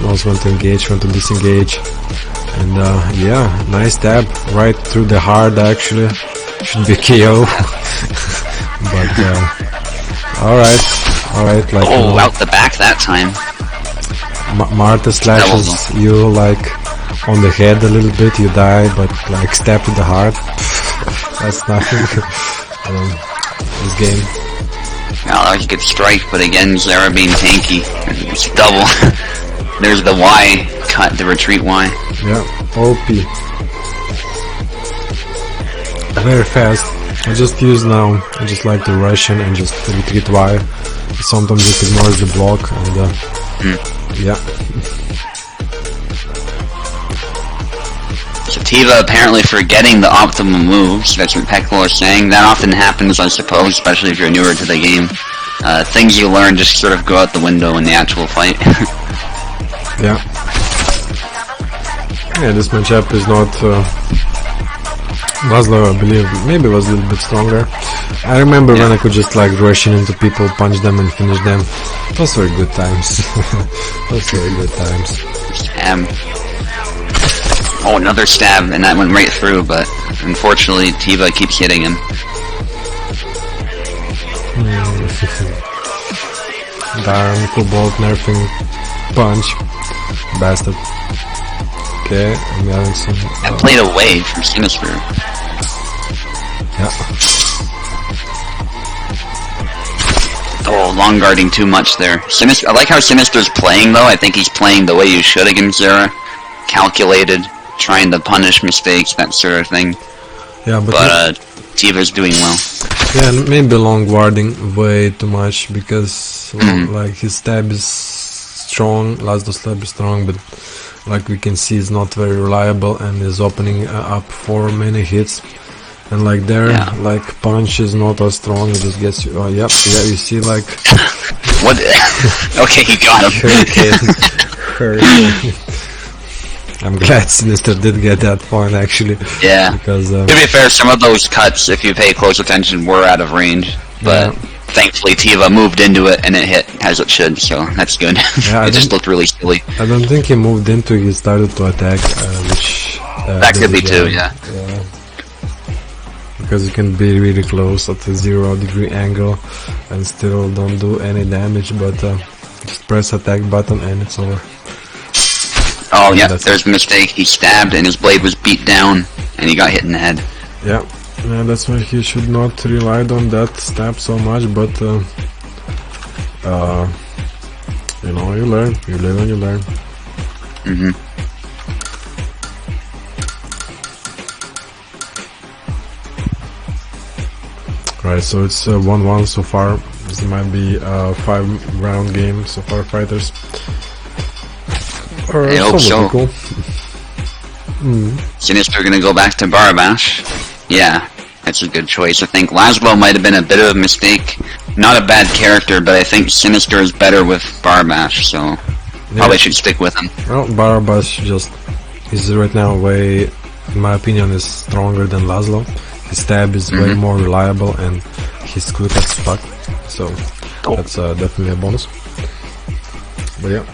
Speaker 1: Knows when to engage, when to disengage, and yeah, nice stab right through the heart. Actually, should be KO. But all right. Like
Speaker 2: out the back that time.
Speaker 1: Marta slashes you like on the head a little bit, you die, but like stab to the heart. That's nothing. This game.
Speaker 2: Well, that was a good strike, but again, Zara being tanky. It's double. There's the Y cut, the retreat Y.
Speaker 1: Yeah, OP. Very fast. I just use now. I just like to rush in and just retreat Y. Sometimes just ignores the block and yeah.
Speaker 2: So Tiva apparently forgetting the optimal moves. That's what Peklo is saying. That often happens, I suppose, especially if you're newer to the game. Things you learn just sort of go out the window in the actual fight.
Speaker 1: Yeah. Yeah, this matchup is not... Laszlo, I believe, maybe was a little bit stronger. I remember when I could just like rush into people, punch them and finish them. Those were good times. Those were good times.
Speaker 2: Oh, another stab, and that went right through, but unfortunately Tiva keeps hitting him.
Speaker 1: Darn, Cobalt nerfing punch. Bastard. Okay, I'm having some...
Speaker 2: I played away from Sinister.
Speaker 1: Yeah.
Speaker 2: Oh, long guarding too much there. I like how Sinister's playing though. I think he's playing the way you should against Zera. Calculated, trying to punish mistakes, that sort of thing.
Speaker 1: Yeah,
Speaker 2: but Tiva's doing well.
Speaker 1: Yeah, maybe long guarding way too much because like his stab is strong, Laszlo's stab is strong, but like we can see it's not very reliable and is opening up for many hits. And like there, like punch is not as strong, it just gets you, you see like...
Speaker 2: What? Okay, you got him.
Speaker 1: Hurricane. I'm glad Sinister did get that point actually.
Speaker 2: Yeah.
Speaker 1: Because,
Speaker 2: to be fair, some of those cuts, if you pay close attention, were out of range. But thankfully Tiva moved into it and it hit as it should, so that's good.
Speaker 1: Yeah,
Speaker 2: it just looked really silly.
Speaker 1: I don't think he moved into it, he started to attack, which...
Speaker 2: that could be too, yeah.
Speaker 1: Because you can be really close at a 0-degree angle and still don't do any damage, but just press attack button and it's over.
Speaker 2: Oh yeah, there's a mistake. He stabbed and his blade was beat down and he got hit in the head.
Speaker 1: Yeah, that's why he should not rely on that stab so much, but you know, you learn, you live and you learn. Right, so it's 1-1 so far. This might be a 5-round game so far, fighters.
Speaker 2: I hope so.
Speaker 1: Cool.
Speaker 2: Sinister gonna go back to Barabash. Yeah, that's a good choice. I think Laszlo might have been a bit of a mistake. Not a bad character, but I think Sinister is better with Barabash, so probably should stick with him.
Speaker 1: Well, Barabash is right now way, in my opinion, is stronger than Laszlo. His stab is way more reliable and he's quick as fuck, so that's definitely a bonus. But yeah,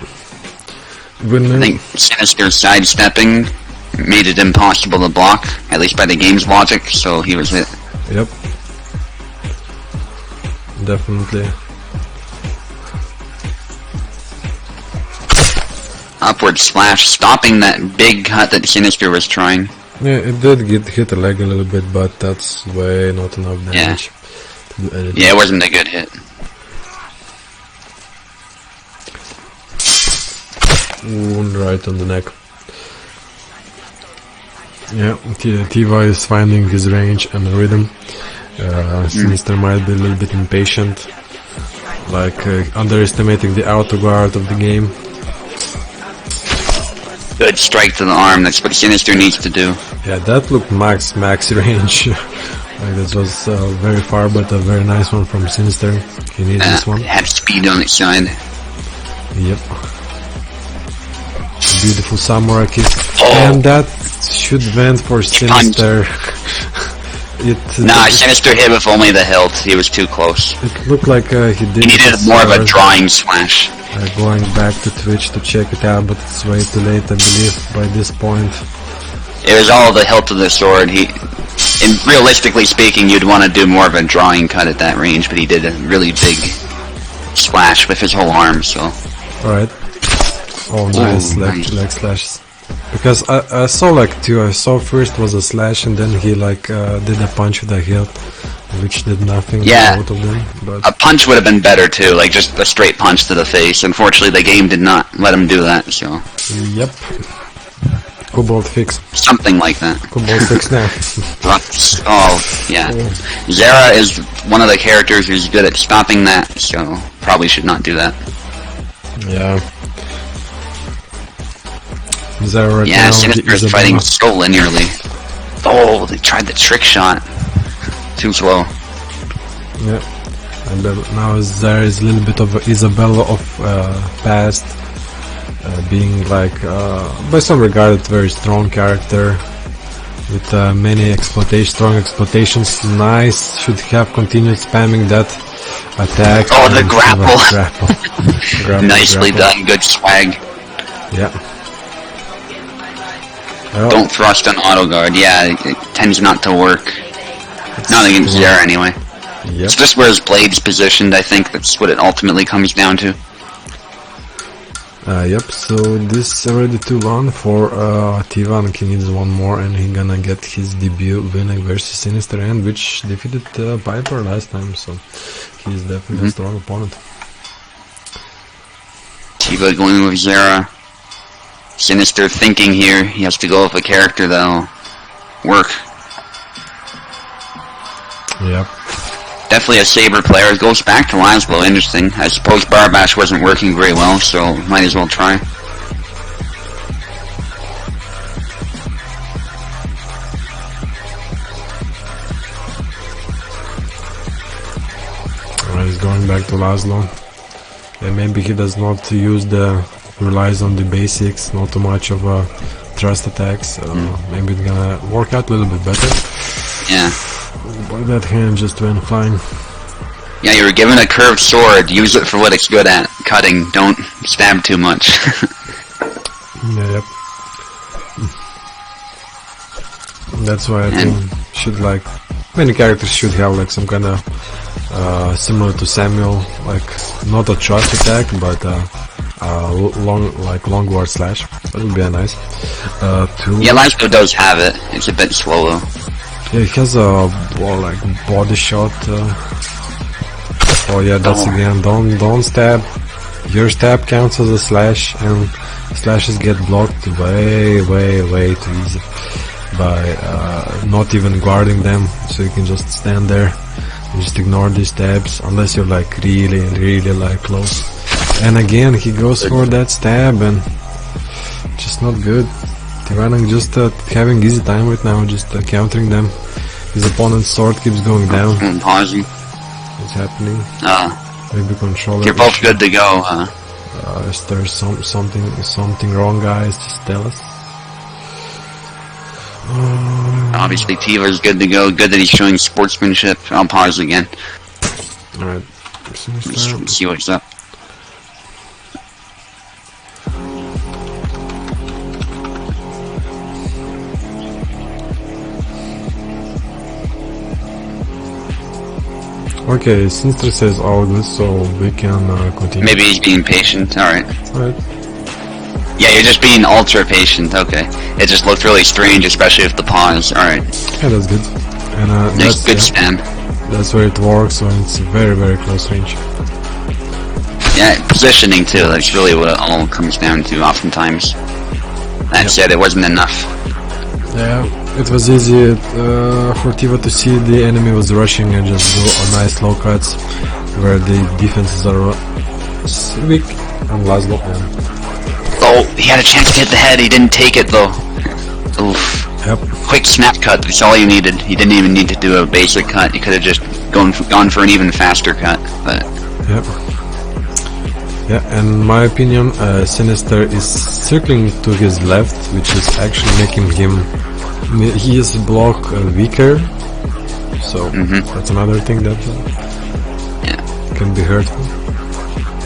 Speaker 1: winner.
Speaker 2: I think Sinister sidestepping made it impossible to block, at least by the game's logic, so he was hit.
Speaker 1: Yep. Definitely.
Speaker 2: Upward slash, stopping that big cut that Sinister was trying.
Speaker 1: Yeah, it did get hit a leg a little bit, but that's way not enough damage to do anything.
Speaker 2: Yeah, it wasn't a good hit.
Speaker 1: Wound right on the neck. Yeah, Tiva is finding his range and rhythm. Sinister might be a little bit impatient, like underestimating the auto guard of the game.
Speaker 2: Good strike to the arm, that's what Sinister needs to do.
Speaker 1: Yeah, that looked max range. Like this was very far, but a very nice one from Sinister. He needs this one.
Speaker 2: Had speed on its side.
Speaker 1: Yep. Beautiful samurai kick.
Speaker 2: Oh.
Speaker 1: And that should went for Sinister.
Speaker 2: Sinister hit with only the hilt. He was too close.
Speaker 1: It looked like he did.
Speaker 2: He needed more of a drawing slash.
Speaker 1: Going back to Twitch to check it out, but it's way too late, I believe, by this point.
Speaker 2: It was all the hilt of the sword. And realistically speaking, you'd want to do more of a drawing cut at that range, but he did a really big slash with his whole arm, so...
Speaker 1: Alright. Oh, nice. Leg slashes. Because I saw like two. I saw first was a slash, and then he like did a punch with a hilt, which did nothing.
Speaker 2: Yeah,
Speaker 1: both of them, but
Speaker 2: a punch would have been better too, like just a straight punch to the face. Unfortunately, the game did not let him do that, so...
Speaker 1: Yep. Cobalt fix.
Speaker 2: Something like that.
Speaker 1: Cobalt fix now.
Speaker 2: Oh, yeah. Zera is one of the characters who's good at stopping that, so probably should not do that.
Speaker 1: Yeah. Zera right
Speaker 2: yeah,
Speaker 1: now
Speaker 2: Sinister is fighting so linearly. Oh, they tried the trick shot. Too slow.
Speaker 1: Yeah. And now Zera is a little bit of Isabella of past. Being like, by some regarded, very strong character with many strong exploitations. Nice, should have continued spamming that attack.
Speaker 2: Oh, the grapple. Nicely done, good swag.
Speaker 1: Yeah. Well,
Speaker 2: don't thrust on auto guard. Yeah, it tends not to work. Not against Zera anyway.
Speaker 1: Yep.
Speaker 2: It's just where his blade's positioned. I think that's what it ultimately comes down to.
Speaker 1: Yep, so this is already 2-1 for Tivan. He needs one more and he's gonna get his debut winning versus Sinister End, which defeated Piper last time, so he's definitely a strong opponent.
Speaker 2: Tiva going with Zera. Sinister thinking here, he has to go with a character that'll work.
Speaker 1: Yep.
Speaker 2: Definitely a Saber player. It goes back to Laszlo, interesting. I suppose Barbash wasn't working very well, so might as well try.
Speaker 1: Alright, he's going back to Laszlo. Yeah, maybe he does not use relies on the basics, not too much of thrust attacks. Maybe it's gonna work out a little bit better.
Speaker 2: Yeah.
Speaker 1: But that hand just went fine.
Speaker 2: Yeah, you were given a curved sword. Use it for what it's good at. Cutting. Don't stab too much.
Speaker 1: Yeah, yep. That's why I think should like many characters should have like some kind of similar to Samuel, like not a thrust attack, but long ward slash. That would be a nice.
Speaker 2: Yeah, Laszlo does have it. It's a bit slow though.
Speaker 1: Yeah, he has a like body shot. Oh yeah, that's again. Don't stab. Your stab counts as a slash, and slashes get blocked way too easy by not even guarding them. So you can just stand there and just ignore these stabs unless you're like really like close. And again, he goes for that stab, and just not good. Tiranang just having easy time right now, just countering them. His opponent's sword keeps going down.
Speaker 2: Pausing.
Speaker 1: What's happening? Maybe controller.
Speaker 2: You're both good to go, huh?
Speaker 1: Is there something wrong, guys? Just tell us.
Speaker 2: Obviously, Tiva's good to go. Good that he's showing sportsmanship. I'll pause again.
Speaker 1: Alright.
Speaker 2: See what's up.
Speaker 1: Okay, Sinister says all good, so we can continue.
Speaker 2: Maybe he's being patient. Alright.
Speaker 1: Alright.
Speaker 2: Yeah, you're just being ultra patient. Okay. It just looked really strange, especially with the pause. Alright.
Speaker 1: Yeah, that's good. And
Speaker 2: Nice,
Speaker 1: that's
Speaker 2: good stand.
Speaker 1: That's where it works when it's very, very close range.
Speaker 2: Yeah, positioning too. That's really what it all comes down to oftentimes. That said, it wasn't enough.
Speaker 1: Yeah, it was easy for Tiva to see the enemy was rushing and just do a nice low cuts where the defenses are weak and Laszlo.
Speaker 2: Oh, he had a chance to hit the head. He didn't take it though. Oof.
Speaker 1: Yep.
Speaker 2: Quick snap cut. That's all you needed. He didn't even need to do a basic cut. You could have just gone for an even faster cut. But
Speaker 1: yep. Yeah, in my opinion, Sinister is circling to his left, which is actually making his block weaker. So that's another thing that can be hurtful.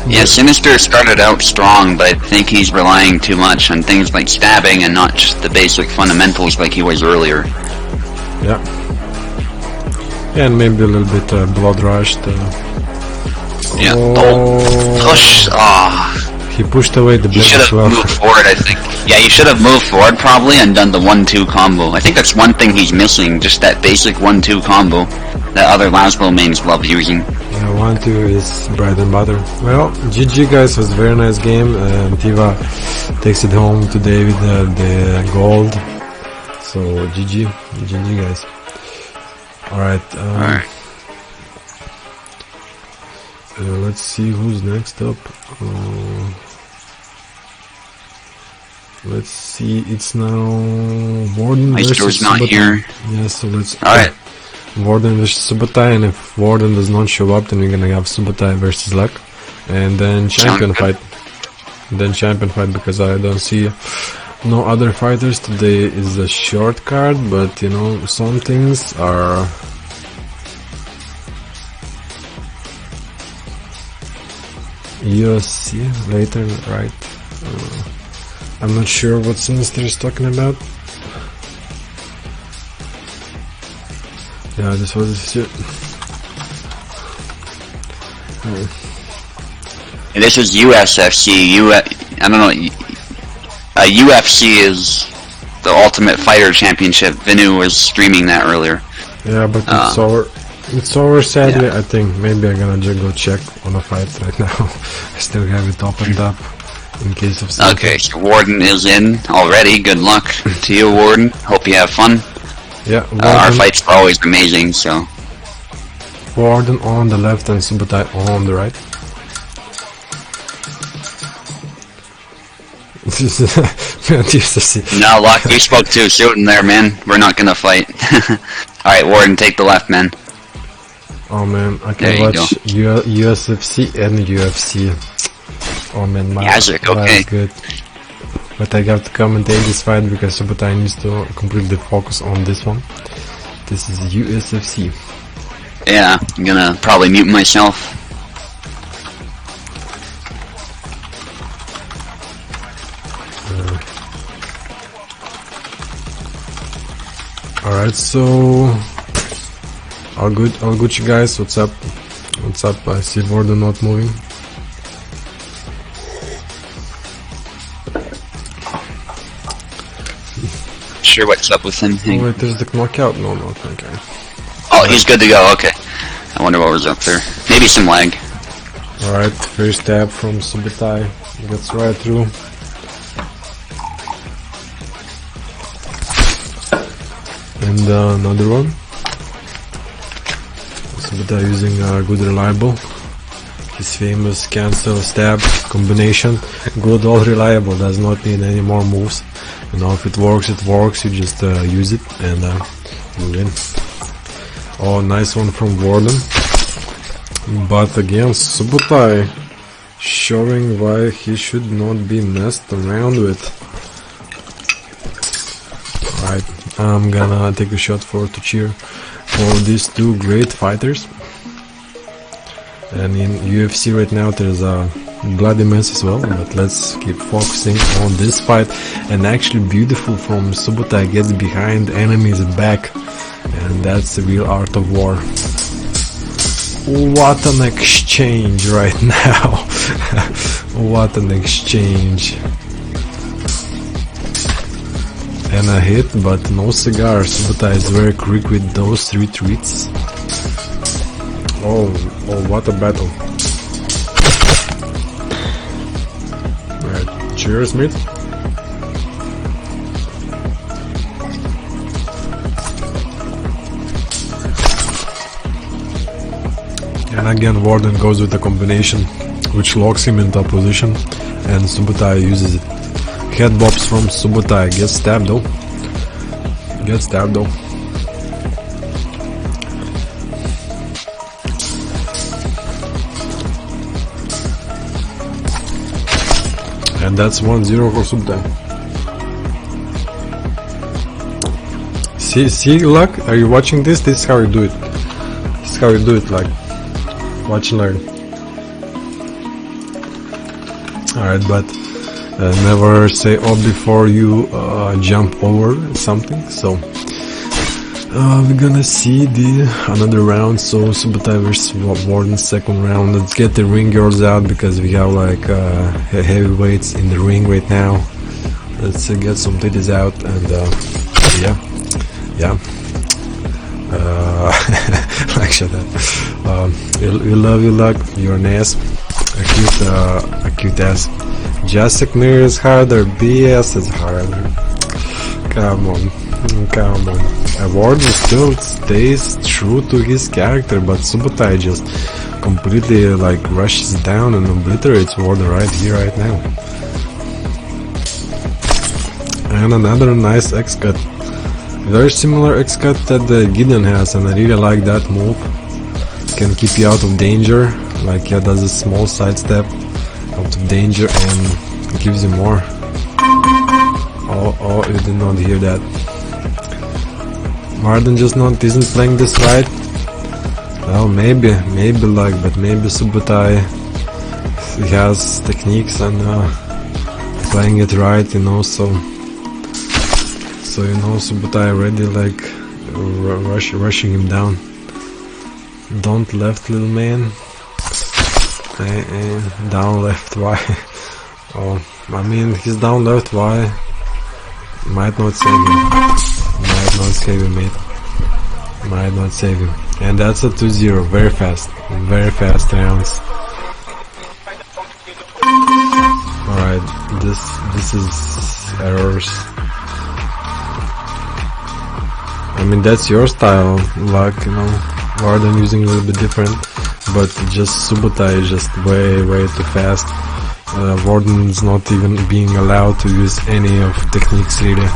Speaker 2: Yeah, Sinister started out strong, but I think he's relying too much on things like stabbing and not just the basic fundamentals like he was earlier.
Speaker 1: Yeah. And maybe a little bit blood rushed.
Speaker 2: Yeah. Oh, push. Ah.
Speaker 1: He pushed away the
Speaker 2: He
Speaker 1: blade
Speaker 2: should
Speaker 1: as
Speaker 2: have
Speaker 1: well.
Speaker 2: moved forward, I think. Yeah, he should have moved forward probably and done the 1-2 combo. I think that's one thing he's missing, just that basic 1-2 combo that other Laszlo mains love using.
Speaker 1: Yeah, 1-2 is bread and butter. Well, GG guys, was a very nice game. Tiva takes it home today with the gold. So GG guys. Alright.
Speaker 2: Alright.
Speaker 1: Let's see who's next up. Let's see, it's now Warden versus
Speaker 2: not
Speaker 1: Subotai.
Speaker 2: here.
Speaker 1: Yeah, so let's...
Speaker 2: Alright.
Speaker 1: Warden versus Subotai, and if Warden does not show up, then we're gonna have Subotai versus Luck. And then champion fight. Because I don't see no other fighters. Today is a short card, but you know, some things are... Usfc later, right? I'm not sure what Sinister is talking about. Yeah, this was shit.
Speaker 2: And this is USFC. I don't know. UFC is the Ultimate Fighter Championship. Vinu was streaming that earlier.
Speaker 1: Yeah, but it's over. It's over, sadly. Yeah. I think maybe I'm gonna just go check on a fight right now. I still have it opened up in case of something.
Speaker 2: Okay, so Warden is in already. Good luck to you, Warden. Hope you have fun.
Speaker 1: Yeah,
Speaker 2: our fights are always amazing, so...
Speaker 1: Warden on the left and Subotai on the right.
Speaker 2: No, Luck, you spoke too soon there, man. We're not gonna fight. Alright, Warden, take the left, man.
Speaker 1: Oh man, I can watch USFC and UFC. Oh man, my
Speaker 2: okay.
Speaker 1: That's good. But I have to commentate this fight because Subotai needs to completely focus on this one. This is USFC.
Speaker 2: Yeah, I'm gonna probably mute myself.
Speaker 1: Alright, so... All good you guys, what's up? What's up? I see Warden not moving.
Speaker 2: Sure, what's up with him?
Speaker 1: Oh wait, there's the knockout. No, okay.
Speaker 2: Oh, he's good to go, okay. I wonder what was up there. Maybe some lag.
Speaker 1: Alright, first stab from Subotai. Gets right through. And another one. Subotai using good reliable. His famous cancel stab combination. Good all reliable, does not need any more moves. You know, if it works, it works. You just use it and you win. Oh, nice one from Warden. But again, Subotai showing why he should not be messed around with. Right, I'm gonna take a shot to cheer for these two great fighters. And in UFC right now there's a bloody mess as well, but let's keep focusing on this fight. And actually beautiful from Subotai, gets behind enemy's back, and that's the real art of war. What an exchange right now. What an exchange. And a hit, but no cigar. Subutai is very quick with those retreats. Oh, what a battle. Right, cheers, mate. And again, Warden goes with a combination which locks him into a position, and Subutai uses it. Head bobs from Subutai, gets stabbed though. And that's 1-0 for Subutai. See, Luck? Are you watching this? This is how you do it. This is how you do it, like. Watch and learn. Alright, but never say before you jump over something. So we're gonna see another round. So Subutai versus Warden, second round. Let's get the ring girls out because we have like heavyweights in the ring right now. Let's get some titties out and yeah. Like shut up. We love you, Luck. You're an ass. A cute ass. Jessic Mir is harder. BS is harder. Come on. Warden still stays true to his character, but Subutai just completely like rushes down and obliterates Warden right here, right now. And another nice X-cut. Very similar X-cut that Gideon has, and I really like that move. Can keep you out of danger, like does a small sidestep out of danger and gives you more. Oh, you did not hear that. Warden just isn't playing this right. Well, maybe like, but maybe Subutai he has techniques and playing it right, you know. So you know, Subutai already like rushing him down. Don't left, little man. Down left, why? Oh, I mean, he's down left, why? Might not save him. Might not save him, mate. Might not save him. And that's a 2-0, very fast rounds. Alright, this is errors. I mean, that's your style, like, you know, Warden using a little bit different, but just Subutai is just way too fast. Warden is not even being allowed to use any of techniques really,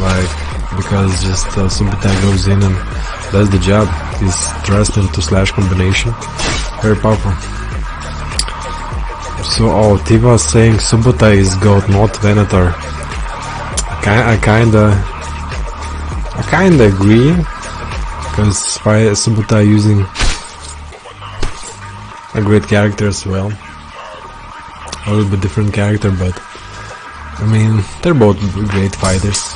Speaker 1: like, because just Subutai goes in and does the job. He's thrust into slash combination, very powerful. So, Tiva saying Subutai is GOAT, not Venator. I kinda agree, because Subutai using a great character as well. A little bit different character, but I mean, they're both great fighters.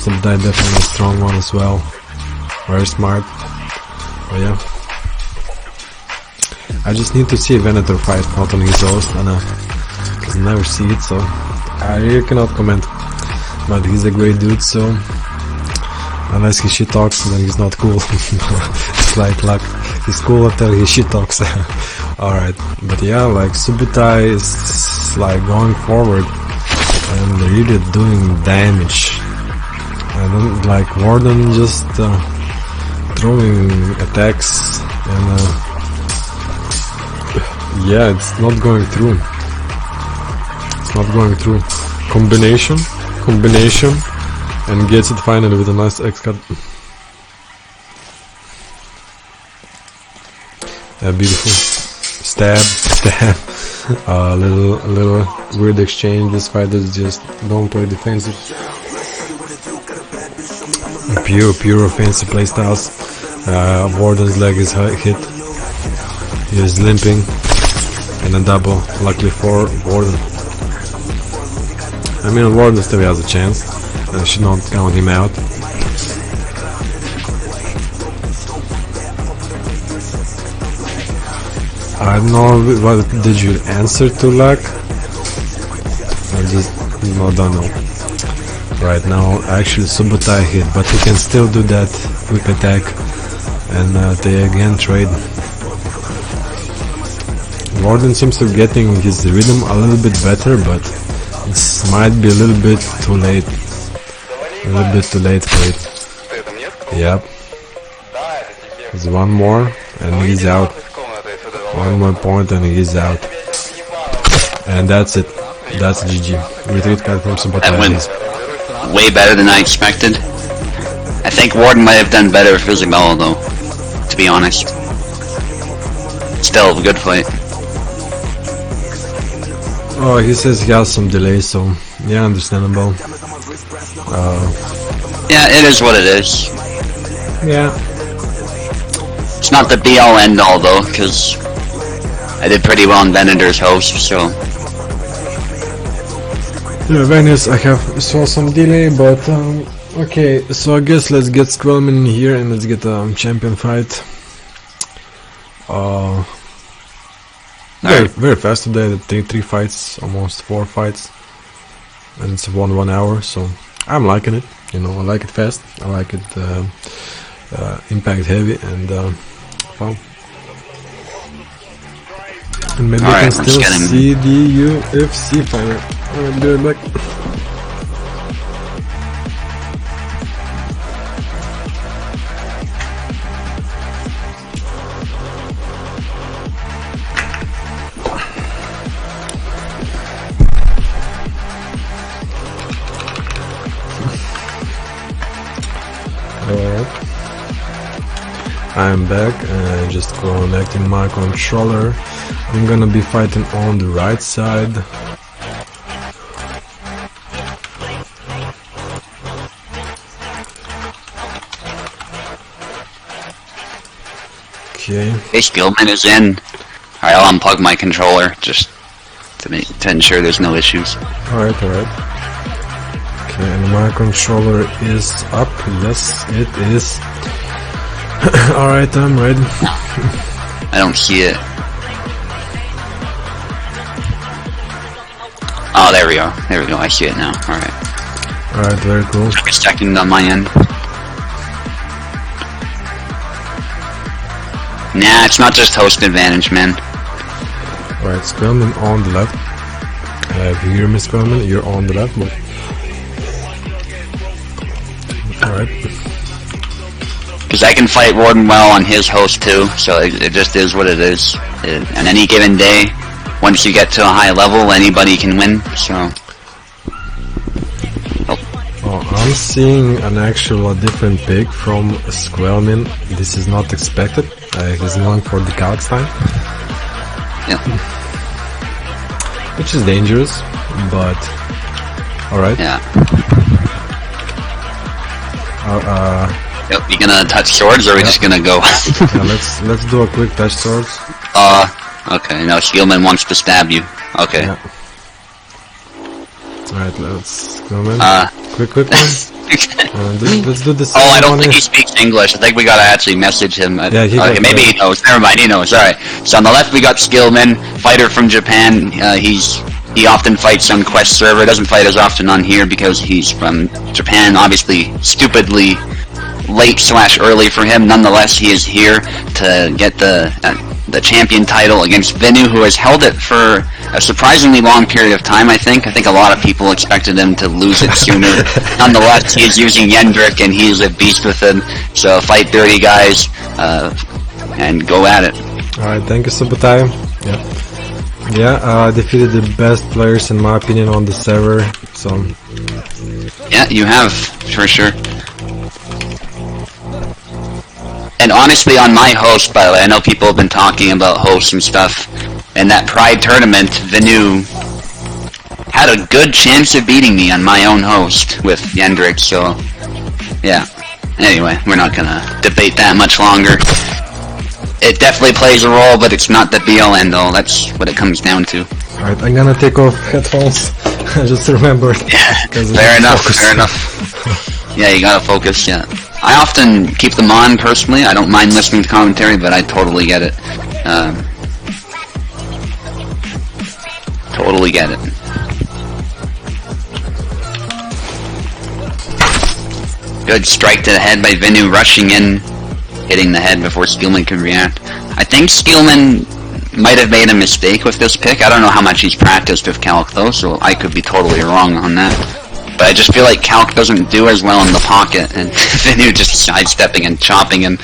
Speaker 1: Subutai definitely a strong one as well. Very smart. But yeah. I just need to see Venator fight, not on his host, because I never see it, so I really cannot comment. But he's a great dude, so unless he shit talks, then he's not cool. It's like he's cool until he shit talks. Alright, but yeah, like Subutai is like going forward and really doing damage. And then like Warden just throwing attacks and yeah, it's not going through. It's not going through. Combination, and gets it finally with a nice X-cut. Beautiful. Stab. Little weird exchange. These fighters just don't play defensive. Pure offensive playstyles. Warden's leg is hit. He is limping. And a double, luckily for Warden. I mean, Warden still has a chance. I should not count him out. I don't know what did you answer to, Lack? I just don't know. Right now, actually Subotai hit, but he can still do that quick attack and they again trade. Warden seems to be getting his rhythm a little bit better, but this might be a little bit too late. A little bit too late for it. Yep. There's one more and he's out. One more point and he's out. And that's it. That's GG. Retreat card from Subotai.
Speaker 2: That went way better than I expected. I think Warden might have done better if it was Isabella though, to be honest. Still a good fight.
Speaker 1: Oh, he says he has some delay, so yeah, understandable.
Speaker 2: Yeah, it is what it is.
Speaker 1: Yeah.
Speaker 2: It's not the be-all end-all though, because I did pretty well in Venator's host, so...
Speaker 1: Yeah, Venice, I saw some delay, but okay, so I guess let's get Squellman in here and let's get a champion fight. Very fast today, three fights, almost 4 fights, and it's 1 hour, so I'm liking it, you know, I like it fast, I like it impact heavy and fun. And maybe I can still see the UFC fighter. Alright, be right back. I'm back and just connecting my controller. I'm gonna be fighting on the right side. Okay.
Speaker 2: Hey, Skillman is in. Alright, I'll unplug my controller just to ensure there's no issues.
Speaker 1: Alright. Okay, and my controller is up. Yes, it is. Alright, I'm ready.
Speaker 2: I don't see it. Oh, there we go. There we go. I see it now. Alright.
Speaker 1: Alright, very cool.
Speaker 2: Just checking on my end. Nah, it's not just host advantage, man.
Speaker 1: Alright, Squellman on the left. If you hear me, Squellman, you're on the left. Alright.
Speaker 2: Because I can fight Warden well on his host too, so it just is what it is. On any given day, once you get to a high level, anybody can win, so...
Speaker 1: Oh, I'm seeing an actual different pick from Squellman. This is not expected. He's going for the Kalkstein.
Speaker 2: Yeah.
Speaker 1: Which is dangerous, but... Alright.
Speaker 2: Yeah. Yep, you gonna touch swords, or are we just gonna go?
Speaker 1: Yeah, let's do a quick touch swords.
Speaker 2: Okay, no, Skillman wants to stab you. Okay.
Speaker 1: Yeah. Alright, let's go in. Quick one. Let's do this.
Speaker 2: Oh, I don't think he speaks English. I think we gotta actually message him.
Speaker 1: Yeah,
Speaker 2: okay, maybe he knows. Never mind, he knows. Alright. So on the left we got Skillman, fighter from Japan. He often fights on Quest server. Doesn't fight as often on here because he's from Japan. Obviously, stupidly late/early for him. Nonetheless, he is here to get the champion title against Venu, who has held it for a surprisingly long period of time, I think. I think a lot of people expected him to lose it sooner. Nonetheless, he is using Yendrick, and he's a beast with him. So fight dirty, guys, and go at it.
Speaker 1: Alright, thank you, Subotai. Yeah, defeated the best players, in my opinion, on the server, so...
Speaker 2: Yeah, you have, for sure. And honestly, on my host, by the way, I know people have been talking about hosts and stuff. In that Pride tournament, Venu had a good chance of beating me on my own host with Yendrick, so... Yeah. Anyway, we're not gonna debate that much longer. It definitely plays a role, but it's not the be-all end-all. That's what it comes down to.
Speaker 1: Alright, I'm gonna take off headphones. I just remembered.
Speaker 2: Yeah, fair enough. Yeah, you gotta focus, yeah. I often keep them on, personally. I don't mind listening to commentary, but I totally get it. Totally get it. Good strike to the head by Vinu, rushing in, hitting the head before Steelman could react. I think Steelman might have made a mistake with this pick. I don't know how much he's practiced with Calc though, so I could be totally wrong on that. But I just feel like Calc doesn't do as well in the pocket, and Vinu just sidestepping and chopping him.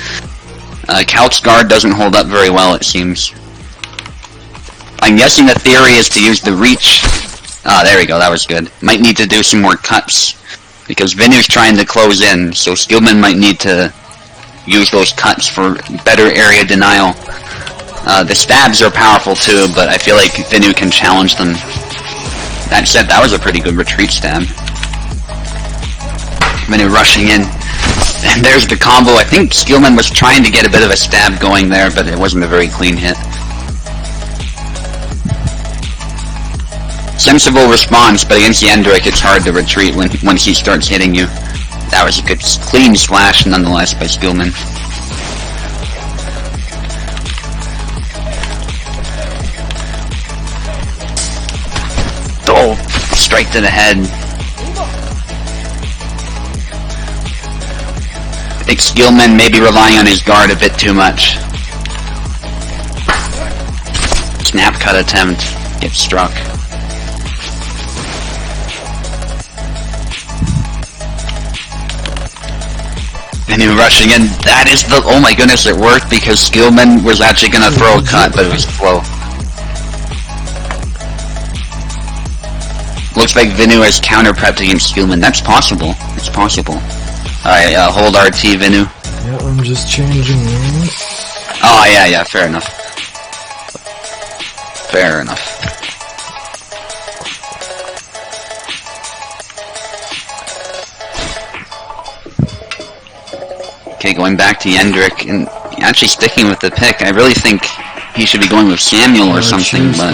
Speaker 2: Calc's guard doesn't hold up very well, it seems. I'm guessing the theory is to use the reach. Ah, there we go, that was good. Might need to do some more cuts, because Vinu's trying to close in, so Steelman might need to use those cuts for better area denial. The stabs are powerful too, but I feel like Vinu can challenge them. That said, that was a pretty good retreat stab. Vinu rushing in. And there's the combo. I think Steelman was trying to get a bit of a stab going there, but it wasn't a very clean hit. Sensible response, but against the Endrick it's hard to retreat once he starts hitting you. That was a good, clean slash nonetheless by Steelman. Oh, strike to the head. I think Steelman may be relying on his guard a bit too much. Snap cut attempt, gets struck. And he rushing in. That is the... Oh my goodness, it worked because Steelman was actually going to throw a cut, but it was slow. Looks like Vinu has counter-prepped against Steelman. That's possible. It's possible. Alright, hold RT, Vinu.
Speaker 1: Yeah, I'm just changing lanes.
Speaker 2: Oh, yeah, fair enough. Fair enough. Okay, going back to Yendrick, and actually sticking with the pick, I really think he should be going with Samuel or something, but...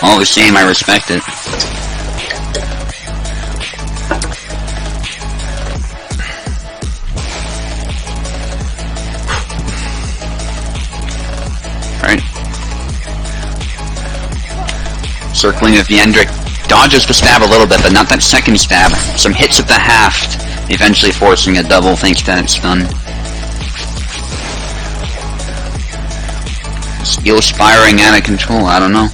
Speaker 2: all the same, I respect it. Alright. Circling with Yendrick. Dodges the stab a little bit, but not that second stab. Some hits at the haft, eventually forcing a double thanks to that stun. Skill spiraling out of control, I don't know.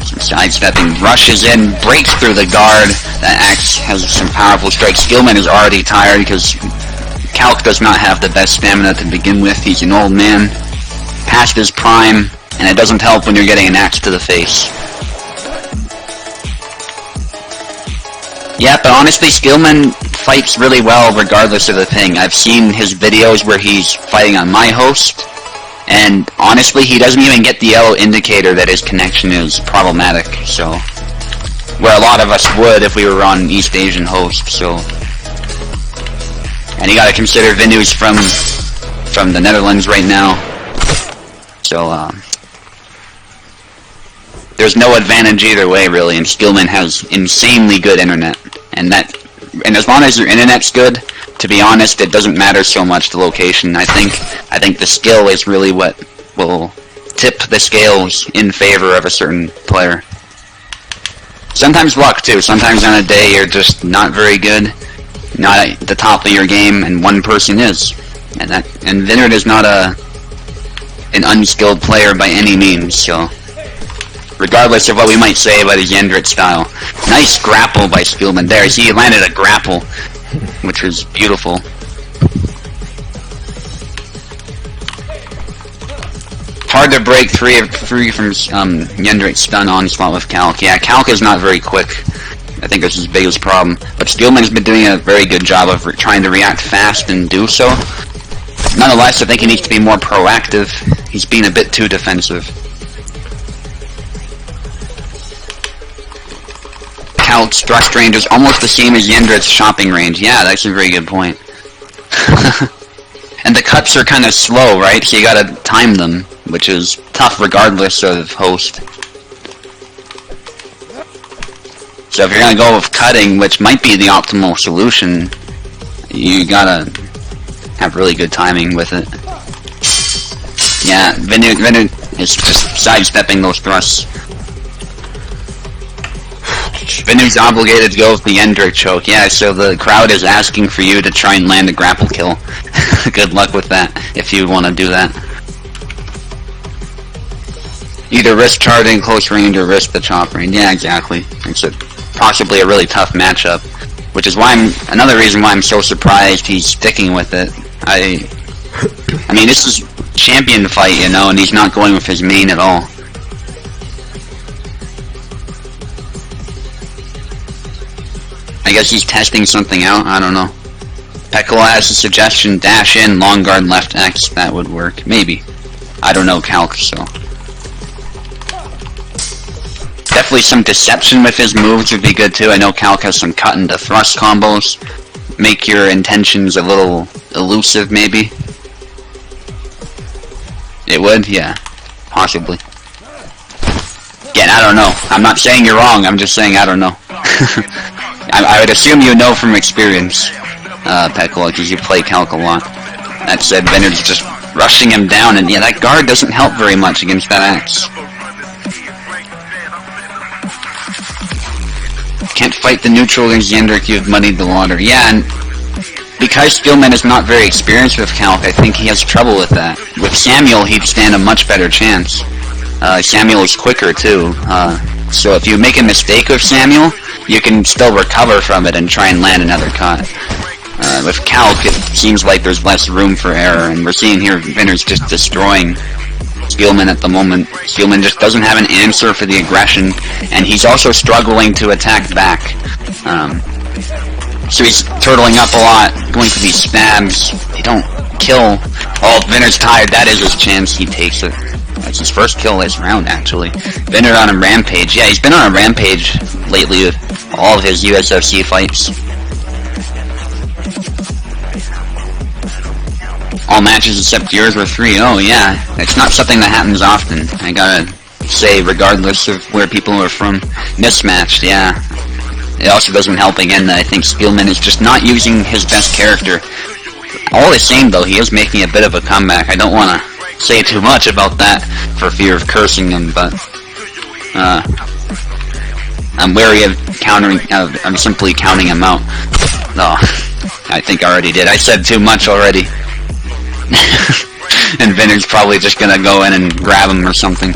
Speaker 2: Some sidestepping, rushes in, breaks through the guard. That axe has some powerful strikes. Steelman is already tired because Calc does not have the best stamina to begin with. He's an old man, past his prime, and it doesn't help when you're getting an axe to the face. Yeah, but honestly, Steelman fights really well regardless of the ping. I've seen his videos where he's fighting on my host, and honestly, he doesn't even get the yellow indicator that his connection is problematic, so... where a lot of us would if we were on East Asian host, so... and you gotta consider Vinu's from the Netherlands right now, so, there's no advantage either way, really, and Steelman has insanely good internet, and as long as your internet's good, to be honest, it doesn't matter so much the location. I think the skill is really what will tip the scales in favor of a certain player. Sometimes luck too. Sometimes on a day you're just not very good, not at the top of your game, and one person is, and Vinard is not an unskilled player by any means. So, regardless of what we might say about his Yendrit style, nice grapple by Steelman. There, he landed a grapple, which was beautiful. Hard to break free from Yendrit's stun onslaught with Calc. Yeah, Calc is not very quick. I think that's his biggest problem. But Steelman's been doing a very good job of trying to react fast and do so. Nonetheless, I think he needs to be more proactive. He's being a bit too defensive. Calc's thrust range is almost the same as Yendrit's chopping range. Yeah, that's a very good point. And the cuts are kind of slow, right? So you gotta time them, which is tough regardless of host. So if you're gonna go with cutting, which might be the optimal solution, you gotta have really good timing with it. Yeah, Venu is just sidestepping those thrusts. Venu's obligated to go with the Endrick choke. Yeah, so the crowd is asking for you to try and land a grapple kill. Good luck with that, if you want to do that. Either risk charging close range or risk the chop range. Yeah, exactly. It's possibly a really tough matchup, which is why another reason why I'm so surprised he's sticking with it. I mean, this is champion fight, you know, and he's not going with his main at all. I guess he's testing something out, I don't know. Pekkola has a suggestion, dash in, long guard left X, that would work. Maybe. I don't know Calc, so. Definitely some deception with his moves would be good too. I know Calc has some cut into thrust combos. Make your intentions a little elusive, maybe. It would? Yeah. Possibly. Again, I don't know. I'm not saying you're wrong, I'm just saying I don't know. I would assume you know from experience, Pekkola, because you play Calc a lot. That said, Bennett's just rushing him down, and yeah, that guard doesn't help very much against that axe. Can't fight the neutral against Yendrick, you've muddied the water. Yeah, and because Steelman is not very experienced with Calc, I think he has trouble with that. With Samuel, he'd stand a much better chance. Samuel is quicker, too. So if you make a mistake with Samuel, you can still recover from it and try and land another cut. With Calc, it seems like there's less room for error, and we're seeing here Vinner's just destroying Spielman at the moment. Spielman just doesn't have an answer for the aggression, and he's also struggling to attack back. So he's turtling up a lot, going for these stabs. They don't kill. Oh, Vinner's tired. That is his chance. He takes it. That's his first kill this round, actually. Vinner on a rampage. Yeah, he's been on a rampage lately with all of his USFC fights. All matches except yours were 3-0, yeah. It's not something that happens often. I gotta say, regardless of where people are from. Mismatched, yeah. It also doesn't help, again, that I think Spielman is just not using his best character. All the same, though, he is making a bit of a comeback. I don't want to say too much about that for fear of cursing him, but I'm wary of countering. I'm simply counting him out. No, I think I already did. I said too much already. And Vinner's probably just gonna go in and grab him or something.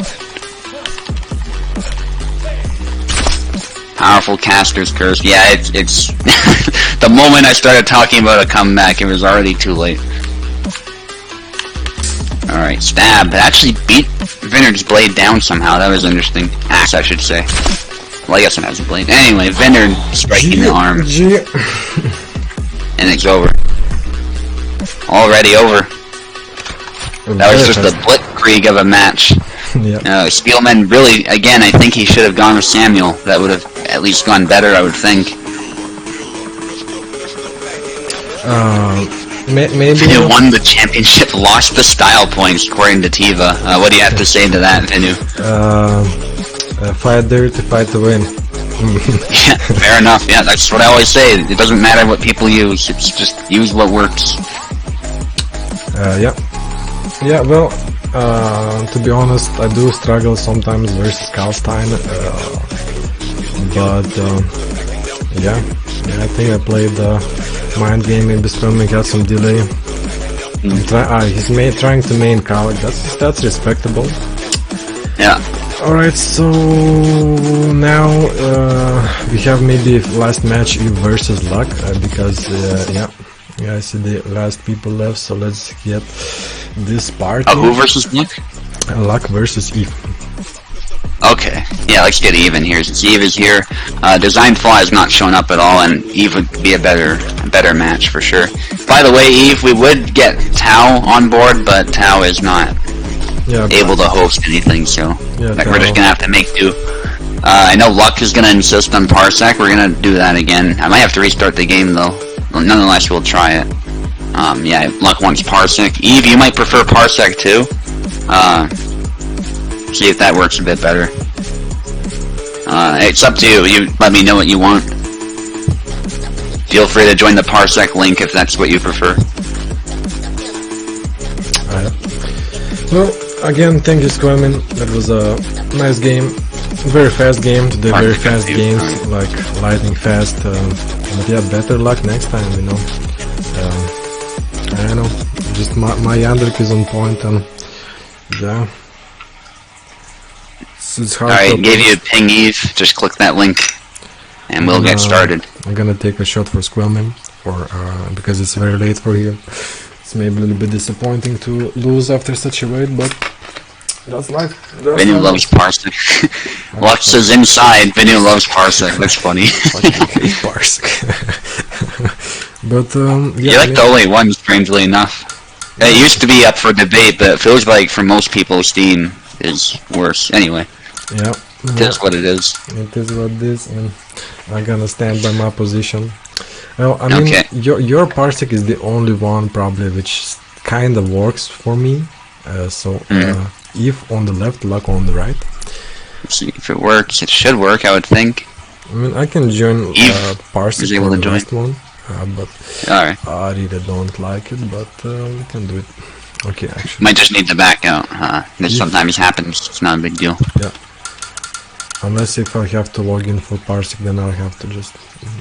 Speaker 2: Powerful caster's curse. Yeah, it's the moment I started talking about a comeback, it was already too late. Alright, stab. It actually beat Vinner's blade down somehow. That was interesting. Axe, I should say. Well, I guess it has a blade. Anyway, Vinner striking the arm. And it's over. Already over. That was just a blitzkrieg of a match.
Speaker 1: Yep.
Speaker 2: Spielman really, again, I think he should have gone with Samuel. That would have at least gone better, I would think.
Speaker 1: Maybe
Speaker 2: Venu won the championship, lost the style points, according to Tiva. What do you have to say to that, Venu?
Speaker 1: Fight dirty, fight to win.
Speaker 2: Yeah, fair enough. Yeah, that's what I always say. It doesn't matter what people use. It's just use what works.
Speaker 1: Yeah. Yeah, well, to be honest, I do struggle sometimes versus Kalstein, but yeah, I think I played mind game, maybe Spielman had some delay. He's trying to main Kalk, that's respectable.
Speaker 2: Yeah.
Speaker 1: Alright, so now we have maybe last match Eve versus Luck, because yeah, I see the last people left, so let's get this part.
Speaker 2: Who versus Luck?
Speaker 1: Luck versus Eve.
Speaker 2: Okay, yeah, let's get Eve in here. Since Eve is here, Design Flaw is not showing up at all, and Eve would be a better match for sure. By the way, Eve, we would get Tao on board, but Tao is not able to host anything, so we're just gonna have to make do. I know Luck is gonna insist on Parsec. We're gonna do that again. I might have to restart the game though. Nonetheless, we'll try it. Yeah, Luck wants Parsec. Eve, you might prefer Parsec too. See if that works a bit better. It's up to you. You let me know what you want. Feel free to join the Parsec link if that's what you prefer.
Speaker 1: Well, again, thank you, Squamin. That was a nice game. Very fast game. Today, very fast games, like lightning fast. But yeah, better luck next time, you know. I don't know. Just my Yandrik is on point, and yeah. It's hard.
Speaker 2: Alright, gave you a ping, Eve. Just click that link, and we'll get started.
Speaker 1: I'm gonna take a shot for Squamin, because it's very late for here. It's maybe a little bit disappointing to lose after such a wait, but that's life.
Speaker 2: Vinu loves Parsec. Lux is inside. Vinu loves Parsec. That's funny.
Speaker 1: Parsec. But yeah,
Speaker 2: you're like the only one, strangely enough. It used to be up for debate, but it feels like for most people, Steam is worse. Anyway.
Speaker 1: Yeah.
Speaker 2: It is what it is.
Speaker 1: It is what it is, and I'm gonna stand by my position. Well, I mean,
Speaker 2: okay.
Speaker 1: your Parsec is the only one probably which kind of works for me. If on the left, luck on the right.
Speaker 2: See if it works. It should work, I would think.
Speaker 1: I mean, I can join Parsec for the last one, but
Speaker 2: alright.
Speaker 1: I really don't like it. But we can do it. Okay, actually.
Speaker 2: Might just need to back out. This sometimes happens. It's not a big deal.
Speaker 1: Yeah. Unless if I have to log in for Parsec, then I'll have to just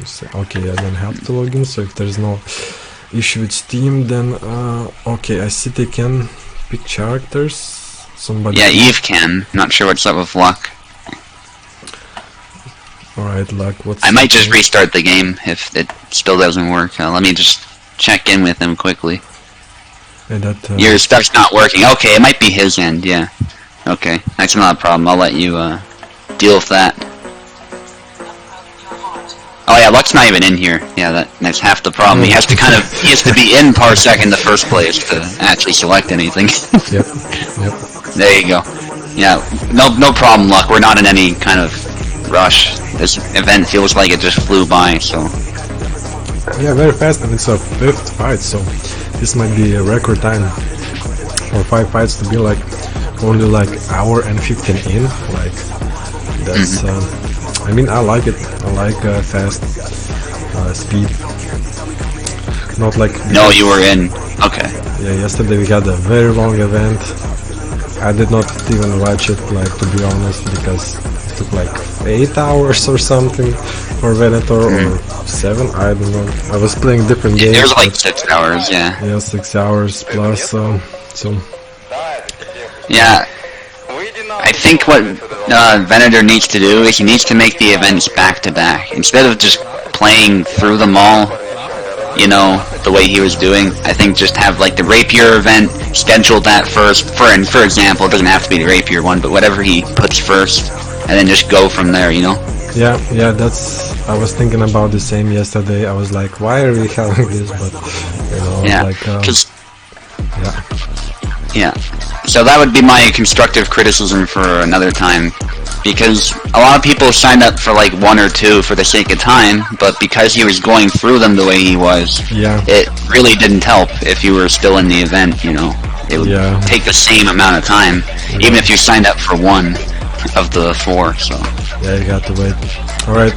Speaker 1: say, okay, I don't have to log in. So if there's no issue with Steam, then okay, I see they can pick characters. Somebody.
Speaker 2: Yeah, Eve can. Not sure what's up with Luck.
Speaker 1: Alright, Luck. What's?
Speaker 2: I might just restart the game if it still doesn't work. Let me just check in with him quickly. Your stuff's not working. Okay, it might be his end. Yeah. Okay, that's not a problem. I'll let you deal with that. Oh yeah, Luck's not even in here. Yeah, that's half the problem. He has to be in Parsec in the first place to actually select anything.
Speaker 1: Yep.
Speaker 2: There you go. Yeah, no problem, Luck. We're not in any kind of rush. This event feels like it just flew by, so.
Speaker 1: Yeah, very fast, and it's a 5th fight, so this might be a record time for 5 fights to be like only like hour and 15 in. Like that's. I mean, I like it. I like fast speed. Not like.
Speaker 2: No, you were in. Okay.
Speaker 1: Yeah, yesterday we had a very long event. I did not even watch it, like, to be honest, because it took like 8 hours or something for Venator, or 7, I don't know. I was playing different games.
Speaker 2: It was like 6 hours, yeah.
Speaker 1: Yeah, 6 hours plus, so...
Speaker 2: Yeah, I think what Venator needs to do is he needs to make the events back-to-back. Instead of just playing through them all, you know, the way he was doing, I think just have like the Rapier event, schedule that first, for example, it doesn't have to be the Rapier one, but whatever he puts first, and then just go from there, you know?
Speaker 1: Yeah, that's, I was thinking about the same yesterday. I was like, why are we having this? But, you know,
Speaker 2: yeah,
Speaker 1: like,
Speaker 2: yeah. So that would be my constructive criticism for another time, because a lot of people signed up for like 1 or 2 for the sake of time, but because he was going through them the way he was, it really didn't help if you were still in the event, you know. It would take the same amount of time, even if you signed up for 1 of the 4, so.
Speaker 1: Yeah, you got to wait. Alright,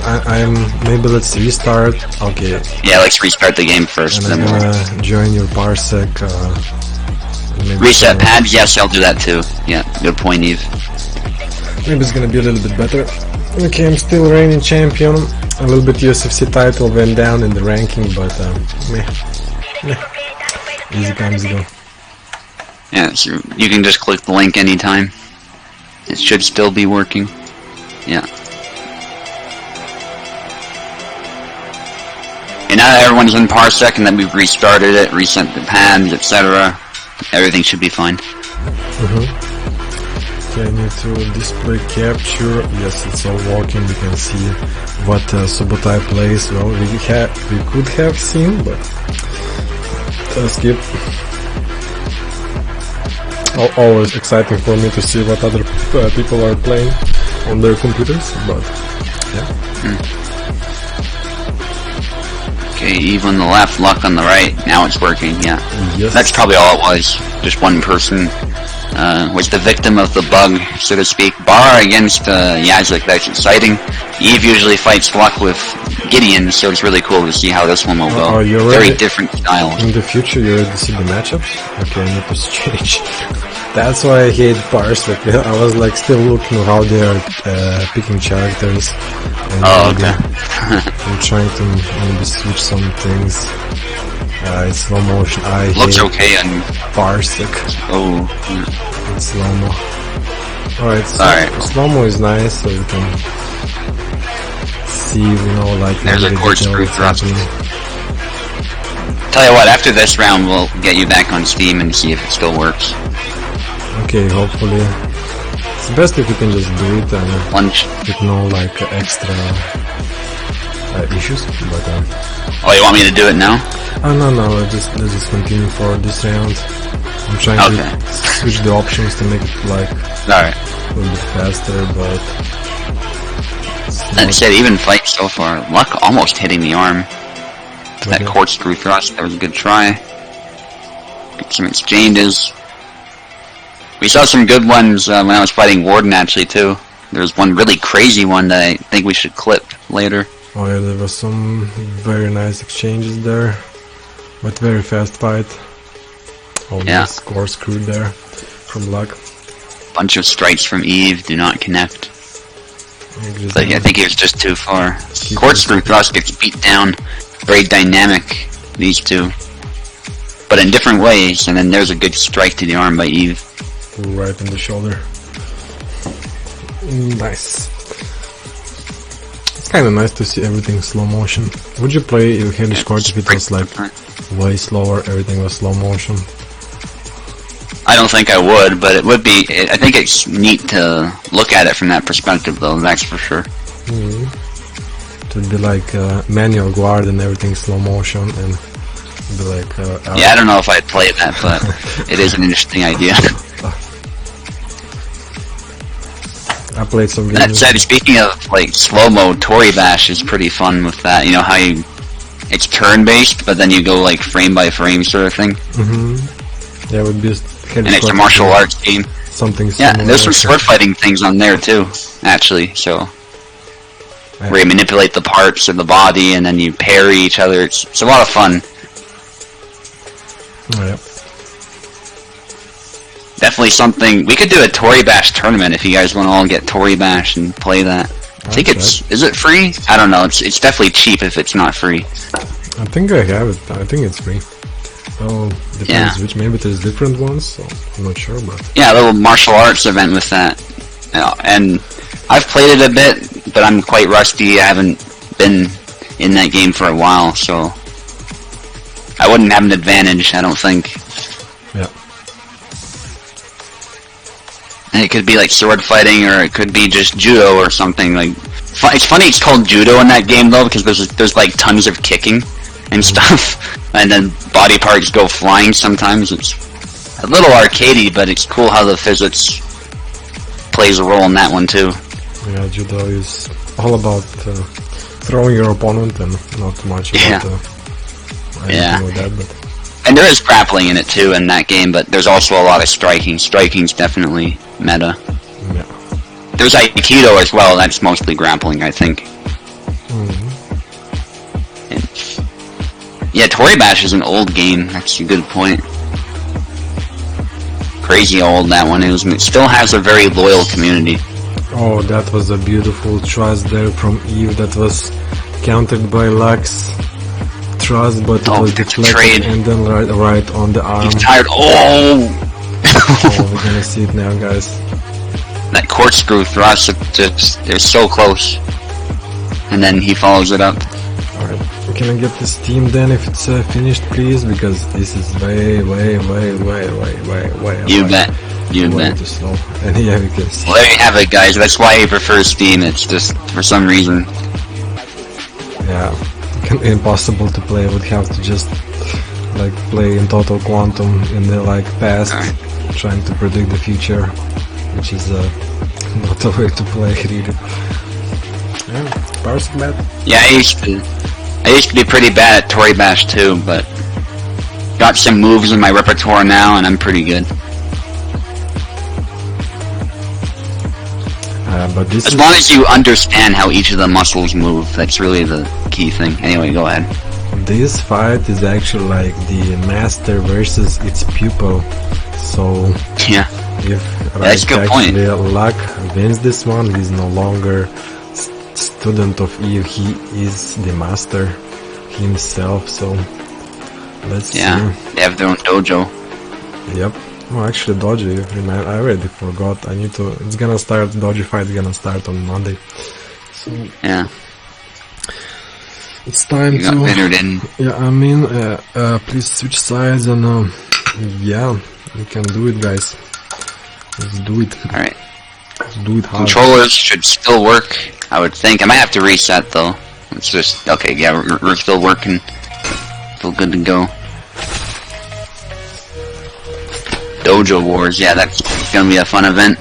Speaker 1: maybe let's restart. Okay.
Speaker 2: Yeah, let's restart the game first.
Speaker 1: And I'm gonna join your Parsec.
Speaker 2: Reset pads? Yes, I'll do that too. Yeah, good point, Eve.
Speaker 1: Maybe it's gonna be a little bit better. Okay, I'm still reigning champion. A little bit Usfc title went down in the ranking, but meh. Easy come, easy go.
Speaker 2: Yeah, so you can just click the link anytime. It should still be working. Yeah. And now that everyone's in Parsec and then we've restarted it, reset the pads, etc., everything should be fine.
Speaker 1: Okay, I need to display capture. Yes, it's all working. You can see what Subotai plays. Well, we could have seen, but skip. Always exciting for me to see what other people are playing on their computers, but yeah.
Speaker 2: Okay, Eve on the left, Luck on the right. Now it's working, yeah.
Speaker 1: Yes.
Speaker 2: That's probably all it was. Just one person was the victim of the bug, so to speak. Bar against Yazlik, that's exciting. Eve usually fights Luck with Gideon, so it's really cool to see how this one will go. Very different styles.
Speaker 1: In the future, you already see the matchups? Okay, I need to change. That's why I hate Parsec. I was like still looking how they are picking characters. And
Speaker 2: okay.
Speaker 1: I'm trying to maybe switch some things. It's slow motion. I
Speaker 2: Looks
Speaker 1: hate
Speaker 2: okay on...
Speaker 1: Parsec.
Speaker 2: Oh.
Speaker 1: It's slow-mo. Alright, slow-mo is nice, so you can see, like...
Speaker 2: There's a corkscrew thrust.
Speaker 1: happening.
Speaker 2: Tell you what, after this round we'll get you back on Steam and see if it still works.
Speaker 1: Okay, hopefully. It's best if you can just do it and
Speaker 2: Lunch.
Speaker 1: with no extra issues. But
Speaker 2: Oh, you want me to do it now?
Speaker 1: no, let's just continue for this round. I'm trying to switch the options to make it
Speaker 2: Alright.
Speaker 1: a little bit faster, but
Speaker 2: That said, even fight so far, luck almost hitting the arm. That corkscrew thrust, that was a good try. Get some exchanges. We saw some good ones when I was fighting Warden actually too. There was one really crazy one that I think we should clip later.
Speaker 1: Oh yeah, there was some very nice exchanges there, but very fast fight. Almost corkscrew there from luck.
Speaker 2: Bunch of strikes from Eve, do not connect. But I think he was just too far. Corkscrew thrust gets beat down. Very dynamic, these two. But in different ways, and then there's a good strike to the arm by Eve.
Speaker 1: Right in the shoulder. Nice. It's kinda nice to see everything slow motion. Would you play Hellish Court if it was way slower, everything was slow motion?
Speaker 2: I don't think I would, but it would be... I think it's neat to look at it from that perspective though, that's for sure.
Speaker 1: It would be like manual guard and everything slow motion, and be like...
Speaker 2: yeah, I don't know if I'd play that, but it is an interesting idea.
Speaker 1: I played some games.
Speaker 2: That said, speaking of slow-mo, Tori Bash is pretty fun with that. You know how it's turn-based, but then you go frame by frame sort of thing.
Speaker 1: Yeah, it would be...
Speaker 2: And it's a martial arts game.
Speaker 1: Something similar.
Speaker 2: Yeah, there's some sword fighting things on there too, actually, so... Where you manipulate the parts of the body and then you parry each other. It's a lot of fun.
Speaker 1: Oh, yeah.
Speaker 2: Definitely something... We could do a Tori Bash tournament if you guys want to all get Tori Bash and play that. I think it's... Is it free? I don't know. It's definitely cheap if it's not free.
Speaker 1: I think I have it. I think it's free. Oh, depends which. Maybe there's different ones, so I'm not sure, but... Yeah,
Speaker 2: a little martial arts event with that. And I've played it a bit, but I'm quite rusty. I haven't been in that game for a while, so... I wouldn't have an advantage, I don't think.
Speaker 1: Yeah.
Speaker 2: And it could be sword fighting, or it could be just judo or something. It's funny it's called judo in that game though, because there's tons of kicking and stuff, and then body parts go flying sometimes. It's a little arcadey, but it's cool how the physics plays a role in that one too.
Speaker 1: Yeah, judo is all about throwing your opponent and not too much about anything like that, but...
Speaker 2: And there is grappling in it too in that game, but there's also a lot of striking. Striking's definitely meta.
Speaker 1: Yeah.
Speaker 2: There's Aikido as well, that's mostly grappling, I think. Yeah, Tori Bash is an old game, that's a good point. Crazy old that one is, and it still has a very loyal community.
Speaker 1: Oh, that was a beautiful thrust there from Eve that was countered by Lux. Thrust, but it was deflected and then right on the arm.
Speaker 2: He's tired. Oh!
Speaker 1: We're gonna see it now, guys.
Speaker 2: That corkscrew thrust, they're so close. And then he follows it up.
Speaker 1: Alright, can I get this team then if it's finished, please? Because this is way
Speaker 2: You bet.
Speaker 1: too slow. And yeah, we can see.
Speaker 2: Well, there you have it, guys. That's why he prefers Steam. It's just, for some reason.
Speaker 1: Yeah. Impossible to play. I would have to just play in Total Quantum in the past, trying to predict the future, which is not the way to play really. Yeah, Parsec bad.
Speaker 2: Yeah, I used to be pretty bad at Tori Bash too, but got some moves in my repertoire now, and I'm pretty good.
Speaker 1: But this
Speaker 2: as long as you understand how each of the muscles move, that's really the key thing. Anyway, go ahead.
Speaker 1: This fight is actually the master versus its pupil. So
Speaker 2: yeah,
Speaker 1: If
Speaker 2: That's a good point.
Speaker 1: actually Luck wins this one, he's no longer student of Eve, he is the master himself, so let's see.
Speaker 2: They have their own dojo.
Speaker 1: Yep. Oh, actually Doji, I already forgot. It's gonna start, Doji fight is gonna start on Monday. So
Speaker 2: Yeah.
Speaker 1: it's time
Speaker 2: You got entered in.
Speaker 1: Yeah, I mean, please switch sides and yeah, we can do it, guys. Let's do it.
Speaker 2: Alright.
Speaker 1: Let's do it hard.
Speaker 2: Controllers should still work, I would think. I might have to reset though. It's just, okay, yeah, we're still working. Still good to go. Dojo Wars, yeah, that's gonna be a fun event.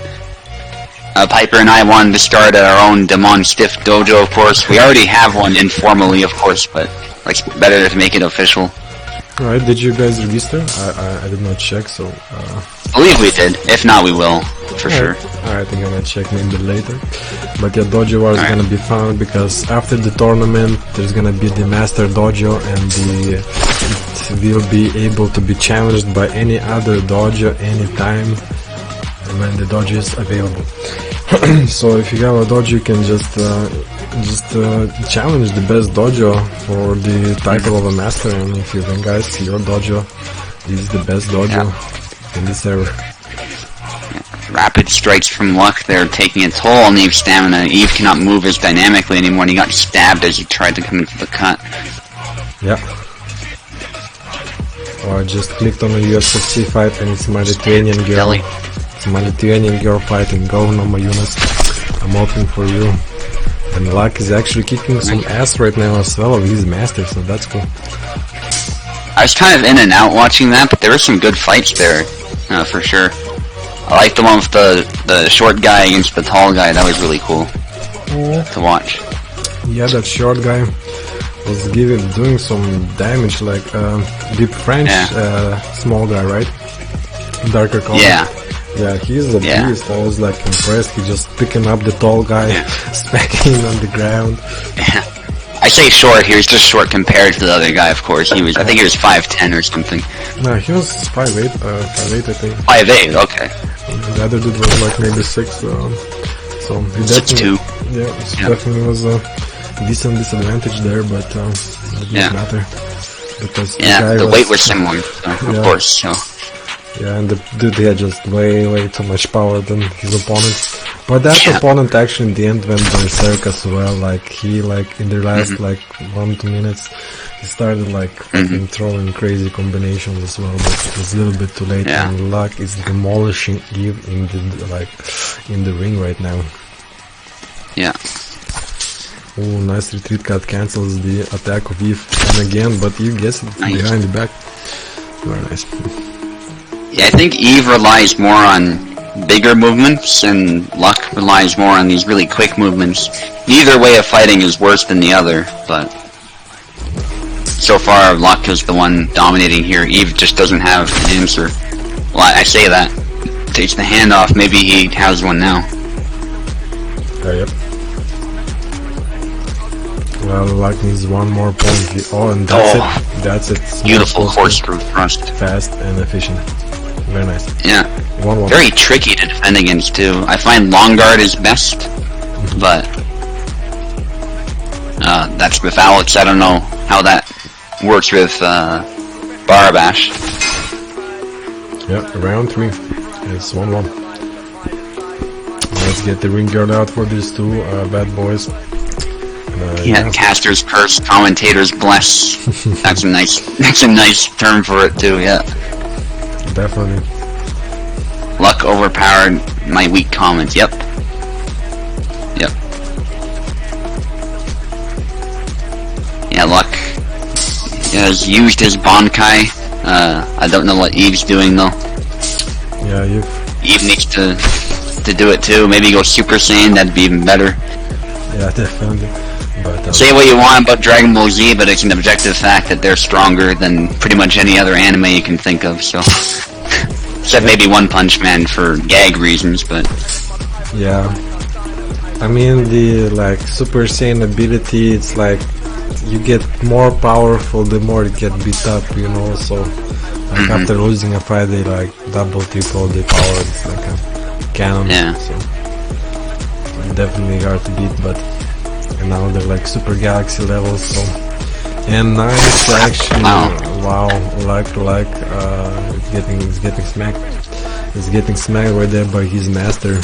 Speaker 2: Piper and I wanted to start our own Demon Stiff dojo, of course. We already have one informally, of course, but like better to make it official.
Speaker 1: Alright, did you guys register? I did not check, so
Speaker 2: I believe we did. If not, we will, for sure.
Speaker 1: Alright, I'm gonna check maybe later. But yeah, Dojo War is gonna be fun because after the tournament there's gonna be the Master Dojo and it will be able to be challenged by any other dojo anytime when the dojo is available. So if you have a dojo, you can just challenge the best dojo for the title of a master, and if you win, guys, your dojo is the best dojo in this era.
Speaker 2: Rapid strikes from Luck, they're taking a toll on Eve's stamina. Eve cannot move as dynamically anymore, and he got stabbed as he tried to come into the cut.
Speaker 1: Yeah. Oh, I just clicked on a Usfc fight and it's Mediterranean girl. It's Mediterranean girl fighting. Go, Noma Yunus. I'm hoping for you. And Luck is actually kicking some ass right now as well of his master, so that's cool.
Speaker 2: I was kind of in and out watching that, but there were some good fights there, for sure. I like the one with the short guy against the tall guy. That was really cool to watch.
Speaker 1: Yeah, that short guy was doing some damage, like Deep French small guy, right? Darker color. Yeah, he's a beast. I was like impressed. He just picking up the tall guy, smacking him on the ground.
Speaker 2: Yeah. I say short, he was just short compared to the other guy, of course. I think he was 5'10" or something.
Speaker 1: No, he was 5'8", 5'8", I think.
Speaker 2: 5'8", okay.
Speaker 1: The other dude was like maybe 6, so he definitely...
Speaker 2: 6'2".
Speaker 1: Yeah, it definitely was a decent disadvantage there, but it doesn't matter. Because
Speaker 2: the weight was similar, of course, so...
Speaker 1: Yeah, and the dude had just way too much power than his opponent. But that opponent actually in the end went berserk as well. Like he in the last like 1-2 minutes he started like fucking throwing crazy combinations as well, but it was a little bit too late and Luck is demolishing Eve in the ring right now.
Speaker 2: Yeah.
Speaker 1: Oh, nice retreat cut cancels the attack of Eve and again, but Eve gets it behind the back. Very nice.
Speaker 2: Yeah, I think Eve relies more on bigger movements, and Luck relies more on these really quick movements. Neither way of fighting is worse than the other, but so far Luck is the one dominating here. Eve just doesn't have an answer. Well, I say that. Takes the hand off, maybe he has one now.
Speaker 1: Yep. Well, Luck needs one more point. Oh, and that's it. That's it.
Speaker 2: Beautiful corkscrew thrust.
Speaker 1: Fast and efficient. Very nice.
Speaker 2: Yeah.
Speaker 1: 1-1.
Speaker 2: Very tricky to defend against too. I find long guard is best, but that's with Alex. I don't know how that works with Barabash.
Speaker 1: Yeah, round 3. It's 1-1. Let's get the ring guard out for these two bad boys.
Speaker 2: Caster's curse, commentator's bless. That's a nice term for it too. Yeah.
Speaker 1: Definitely.
Speaker 2: Luck overpowered my weak comments. Yep. Yeah, Luck has used his Bankai. I don't know what Eve's doing though.
Speaker 1: Yeah,
Speaker 2: Eve needs to do it too. Maybe go Super Saiyan. That'd be even better.
Speaker 1: Yeah, definitely. But,
Speaker 2: say what you want about Dragon Ball Z, but it's an objective fact that they're stronger than pretty much any other anime you can think of, so... Except maybe One Punch Man for gag reasons, but...
Speaker 1: Yeah. I mean, the, Super Saiyan ability, it's like... You get more powerful the more you get beat up, you know, so... Like after losing a fight, they like double, triple the power. It's like a cannon.
Speaker 2: Yeah.
Speaker 1: So definitely hard to beat, but and now they're like super galaxy levels. So and nice action. Wow, like it's getting smacked. He's getting smacked right there by his master.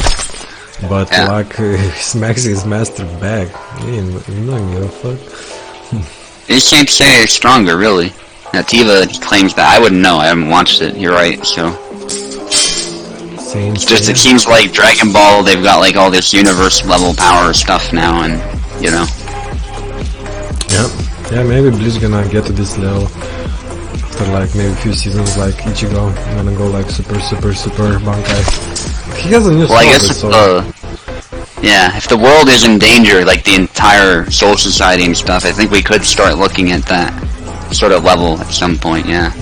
Speaker 1: But like smacks his master back. Man, you don't give a fuck.
Speaker 2: You can't say it's stronger, really. Now, Tiva claims that. I wouldn't know. I haven't watched it. You're right. So it seems like Dragon Ball. They've got like all this universe level power stuff now, and you know.
Speaker 1: Yeah. Maybe Bleach gonna get to this level after like maybe a few seasons. Like Ichigo, gonna go like super Bankai. He has a new
Speaker 2: I guess if the world is in danger, like the entire Soul Society and stuff, I think we could start looking at that sort of level at some point, yeah.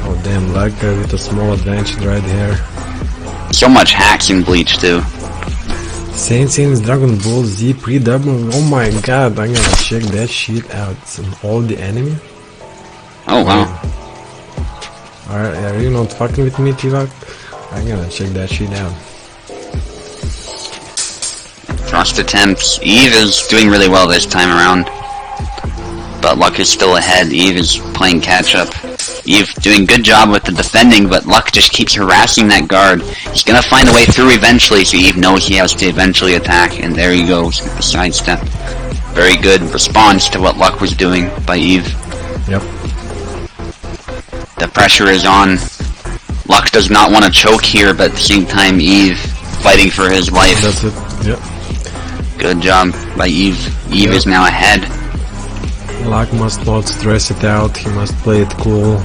Speaker 1: Oh damn, like with a small advantage right here.
Speaker 2: So much hacks in Bleach too.
Speaker 1: Same in Dragon Ball Z pre-double. Oh my god, I'm gonna check that shit out. It's in all the anime.
Speaker 2: Oh wow.
Speaker 1: Are you not fucking with me, Tivak? I'm gonna check that shit out.
Speaker 2: Thrust attempts. Eve is doing really well this time around. But Luck is still ahead. Eve is playing catch up. Eve doing good job with the defending, but Luck just keeps harassing that guard. He's gonna find a way through eventually, so Eve knows he has to eventually attack, and there he goes with the sidestep. Very good response to what Luck was doing by Eve.
Speaker 1: Yep.
Speaker 2: The pressure is on. Luck does not want to choke here, but at the same time, Eve fighting for his life.
Speaker 1: That's it. Yep.
Speaker 2: Good job by Eve. Eve is now ahead.
Speaker 1: Luck must not stress it out. He must play it cool.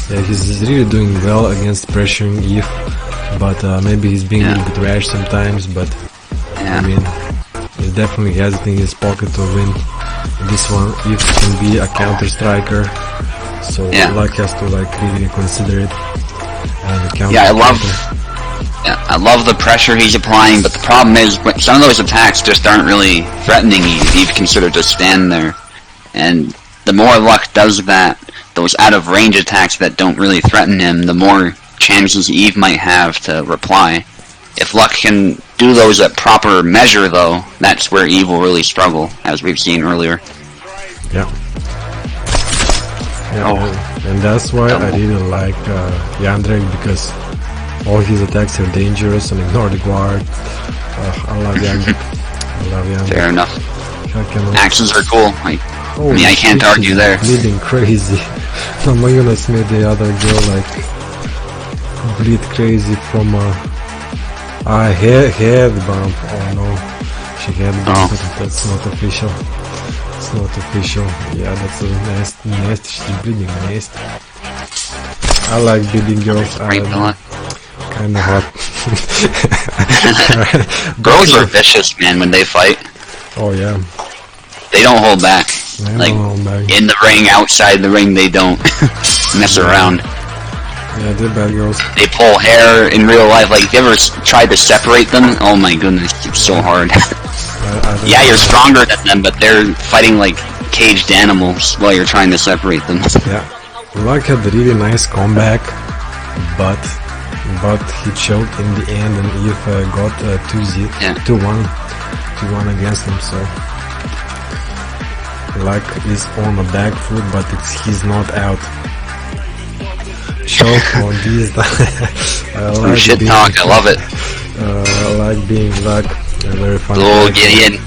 Speaker 1: Yeah, he's really doing well against pressuring Eve, but maybe he's being a little bit rash sometimes. But I mean, he definitely has it in his pocket to win this one. Eve can be a counter striker. So Luck has to like really consider it.
Speaker 2: I love the pressure he's applying, but the problem is some of those attacks just aren't really threatening Eve. Eve can sort of just stand there, and the more Luck does that, those out of range attacks that don't really threaten him, the more chances Eve might have to reply. If Luck can do those at proper measure, though, that's where Eve will really struggle, as we've seen earlier.
Speaker 1: Yeah. And that's why I really like Yandrek, because all his attacks are dangerous and ignore the guard. I love Yandrek.
Speaker 2: Fair enough. Axes are cool. I can't argue there.
Speaker 1: Bleeding crazy. Oh my goodness, made the other girl like bleed crazy from a head bump. Oh no, she head bump, but that's not official. It's not official. Yeah, that's a nasty. She's bleeding nasty. I like bleeding girls. Kinda hot.
Speaker 2: Girls are vicious, man, when they fight.
Speaker 1: Oh yeah.
Speaker 2: They don't hold back. In the ring, outside the ring, they don't mess around.
Speaker 1: Yeah, they're bad girls.
Speaker 2: They pull hair in real life. Like, you ever tried to separate them? Oh my goodness, it's so hard. Yeah, you're stronger than them, but they're fighting like caged animals while you're trying to separate them.
Speaker 1: Yeah. Luck had a really nice comeback, but he choked in the end, and Eve got 2-1 against him. So Luck is on a back foot, but he's not out. Choke on this.
Speaker 2: Shit talk, I love it.
Speaker 1: I like being Luck. Very funny.
Speaker 2: Little Gideon.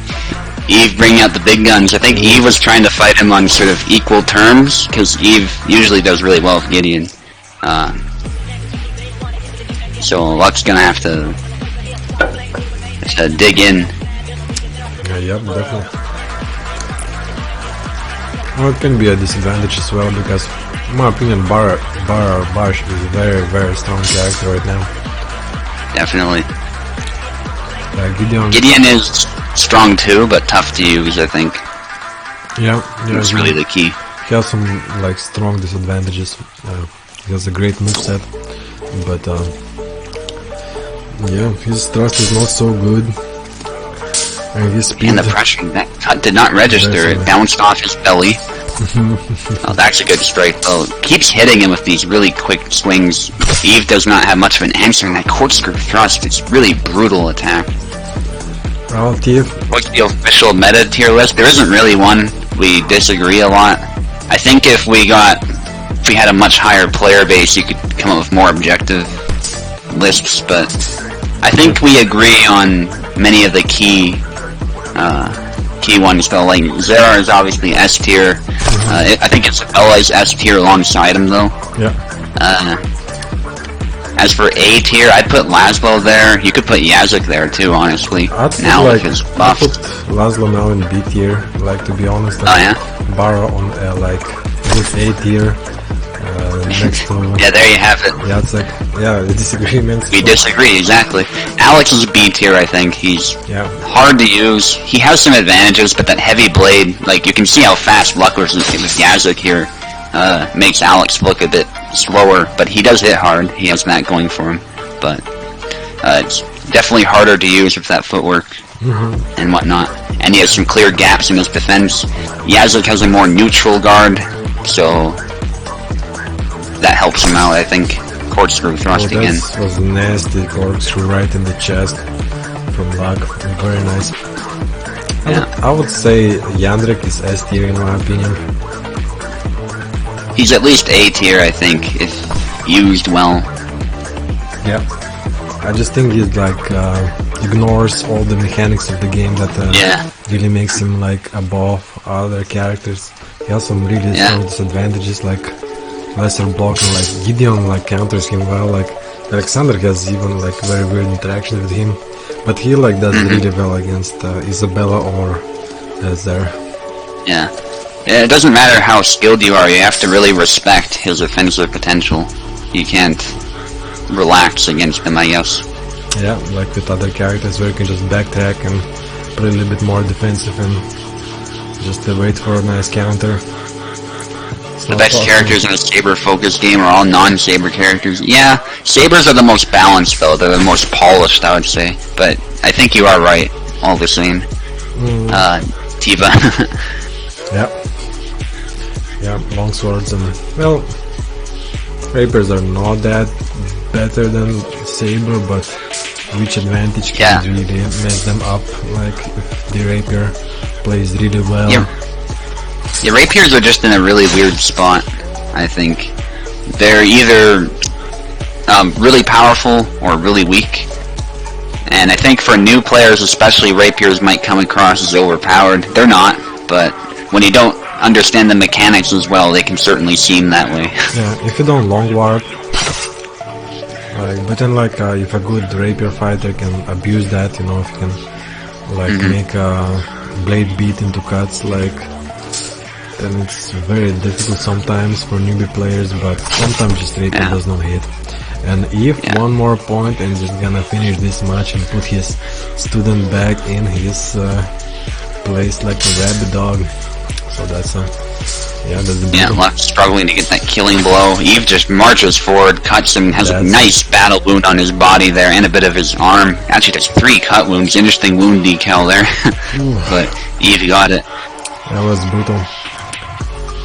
Speaker 2: Eve bringing out the big guns. I think Eve was trying to fight him on sort of equal terms, because Eve usually does really well with Gideon. So Luck's gonna have to dig in.
Speaker 1: Yep, definitely. Well, it can be a disadvantage as well, because in my opinion Barsh is a very strong character right now.
Speaker 2: Definitely.
Speaker 1: Gideon
Speaker 2: is strong too, but tough to use, I think.
Speaker 1: Yeah,
Speaker 2: that's really the key.
Speaker 1: He has some like strong disadvantages. He has a great moveset, but yeah, his thrust is not so good. And his speed.
Speaker 2: And the pressure that cut did not register. It bounced off his belly. Oh, that's a good strike though. Keeps hitting him with these really quick swings. Eve does not have much of an answer in that corkscrew thrust. It's really brutal attack.
Speaker 1: Well, Tief.
Speaker 2: What's the official meta tier list? There isn't really one. We disagree a lot. I think if we had a much higher player base, you could come up with more objective lists, but I think we agree on many of the key ones though. Like Zera is obviously S tier. I think Isabella is S tier alongside him though.
Speaker 1: Yeah.
Speaker 2: As for A tier, I'd put Laszlo there. You could put Yazuk there too, honestly.
Speaker 1: I'd put
Speaker 2: now
Speaker 1: like,
Speaker 2: with his buff.
Speaker 1: I'd put Laszlo now in B tier, like to be honest.
Speaker 2: Oh yeah?
Speaker 1: Barra on like with A tier. Next to
Speaker 2: Yeah, there you have it.
Speaker 1: yeah, it's like the disagreements.
Speaker 2: We disagree, exactly. Alex is B tier, I think. He's hard to use. He has some advantages, but that heavy blade, like you can see how fast Lucklers with Yazuk here makes Alex look a bit slower, but he does hit hard. He has that going for him. But it's definitely harder to use with that footwork and whatnot. And he has some clear gaps in his defense. Yazuk has a more neutral guard, so that helps him out, I think. Corkscrew thrust again.
Speaker 1: That was a nasty corkscrew right in the chest from Luck. Very nice. I would say Jandrek is S tier in my opinion.
Speaker 2: He's at least A tier, I think, if used well.
Speaker 1: Yeah. I just think he's like ignores all the mechanics of the game that really makes him like above other characters. He has some really strong disadvantages, like lesser blocking, like Gideon like counters him well, like Alexander has even like very weird interaction with him, but he like does really well against Isabella or Zera.
Speaker 2: Yeah, it doesn't matter how skilled you are, you have to really respect his offensive potential. You can't relax against him, I guess.
Speaker 1: Yeah, like with other characters where you can just backtrack and put a little bit more defensive and just wait for a nice counter.
Speaker 2: The best characters in a Saber-focused game are all non-Saber characters. Yeah, Sabers are the most balanced though, they're the most polished, I would say. But I think you are right, all the same. Tifa.
Speaker 1: Yeah, longswords and, well, Rapers are not that better than Saber, but which advantage can really mess them up, like if the Rapier plays really well.
Speaker 2: Yeah, Rapiers are just in a really weird spot, I think. They're either really powerful or really weak. And I think for new players especially, Rapiers might come across as overpowered. They're not, but when you don't understand the mechanics as well, they can certainly seem that way.
Speaker 1: Yeah, if you don't long warp, but then like if a good Rapier fighter can abuse that, you know, if you can like make a blade beat into cuts, like, then it's very difficult sometimes for newbie players, but sometimes just Rapier does not hit. And if one more point and just gonna finish this match and put his student back in his place like a rabbit dog. So that's
Speaker 2: Luck struggling to get that killing blow. Eve just marches forward, cuts him, has a nice battle wound on his body there, and a bit of his arm. Actually, there's 3 cut wounds. Interesting wound decal there. But Eve got it.
Speaker 1: That was brutal.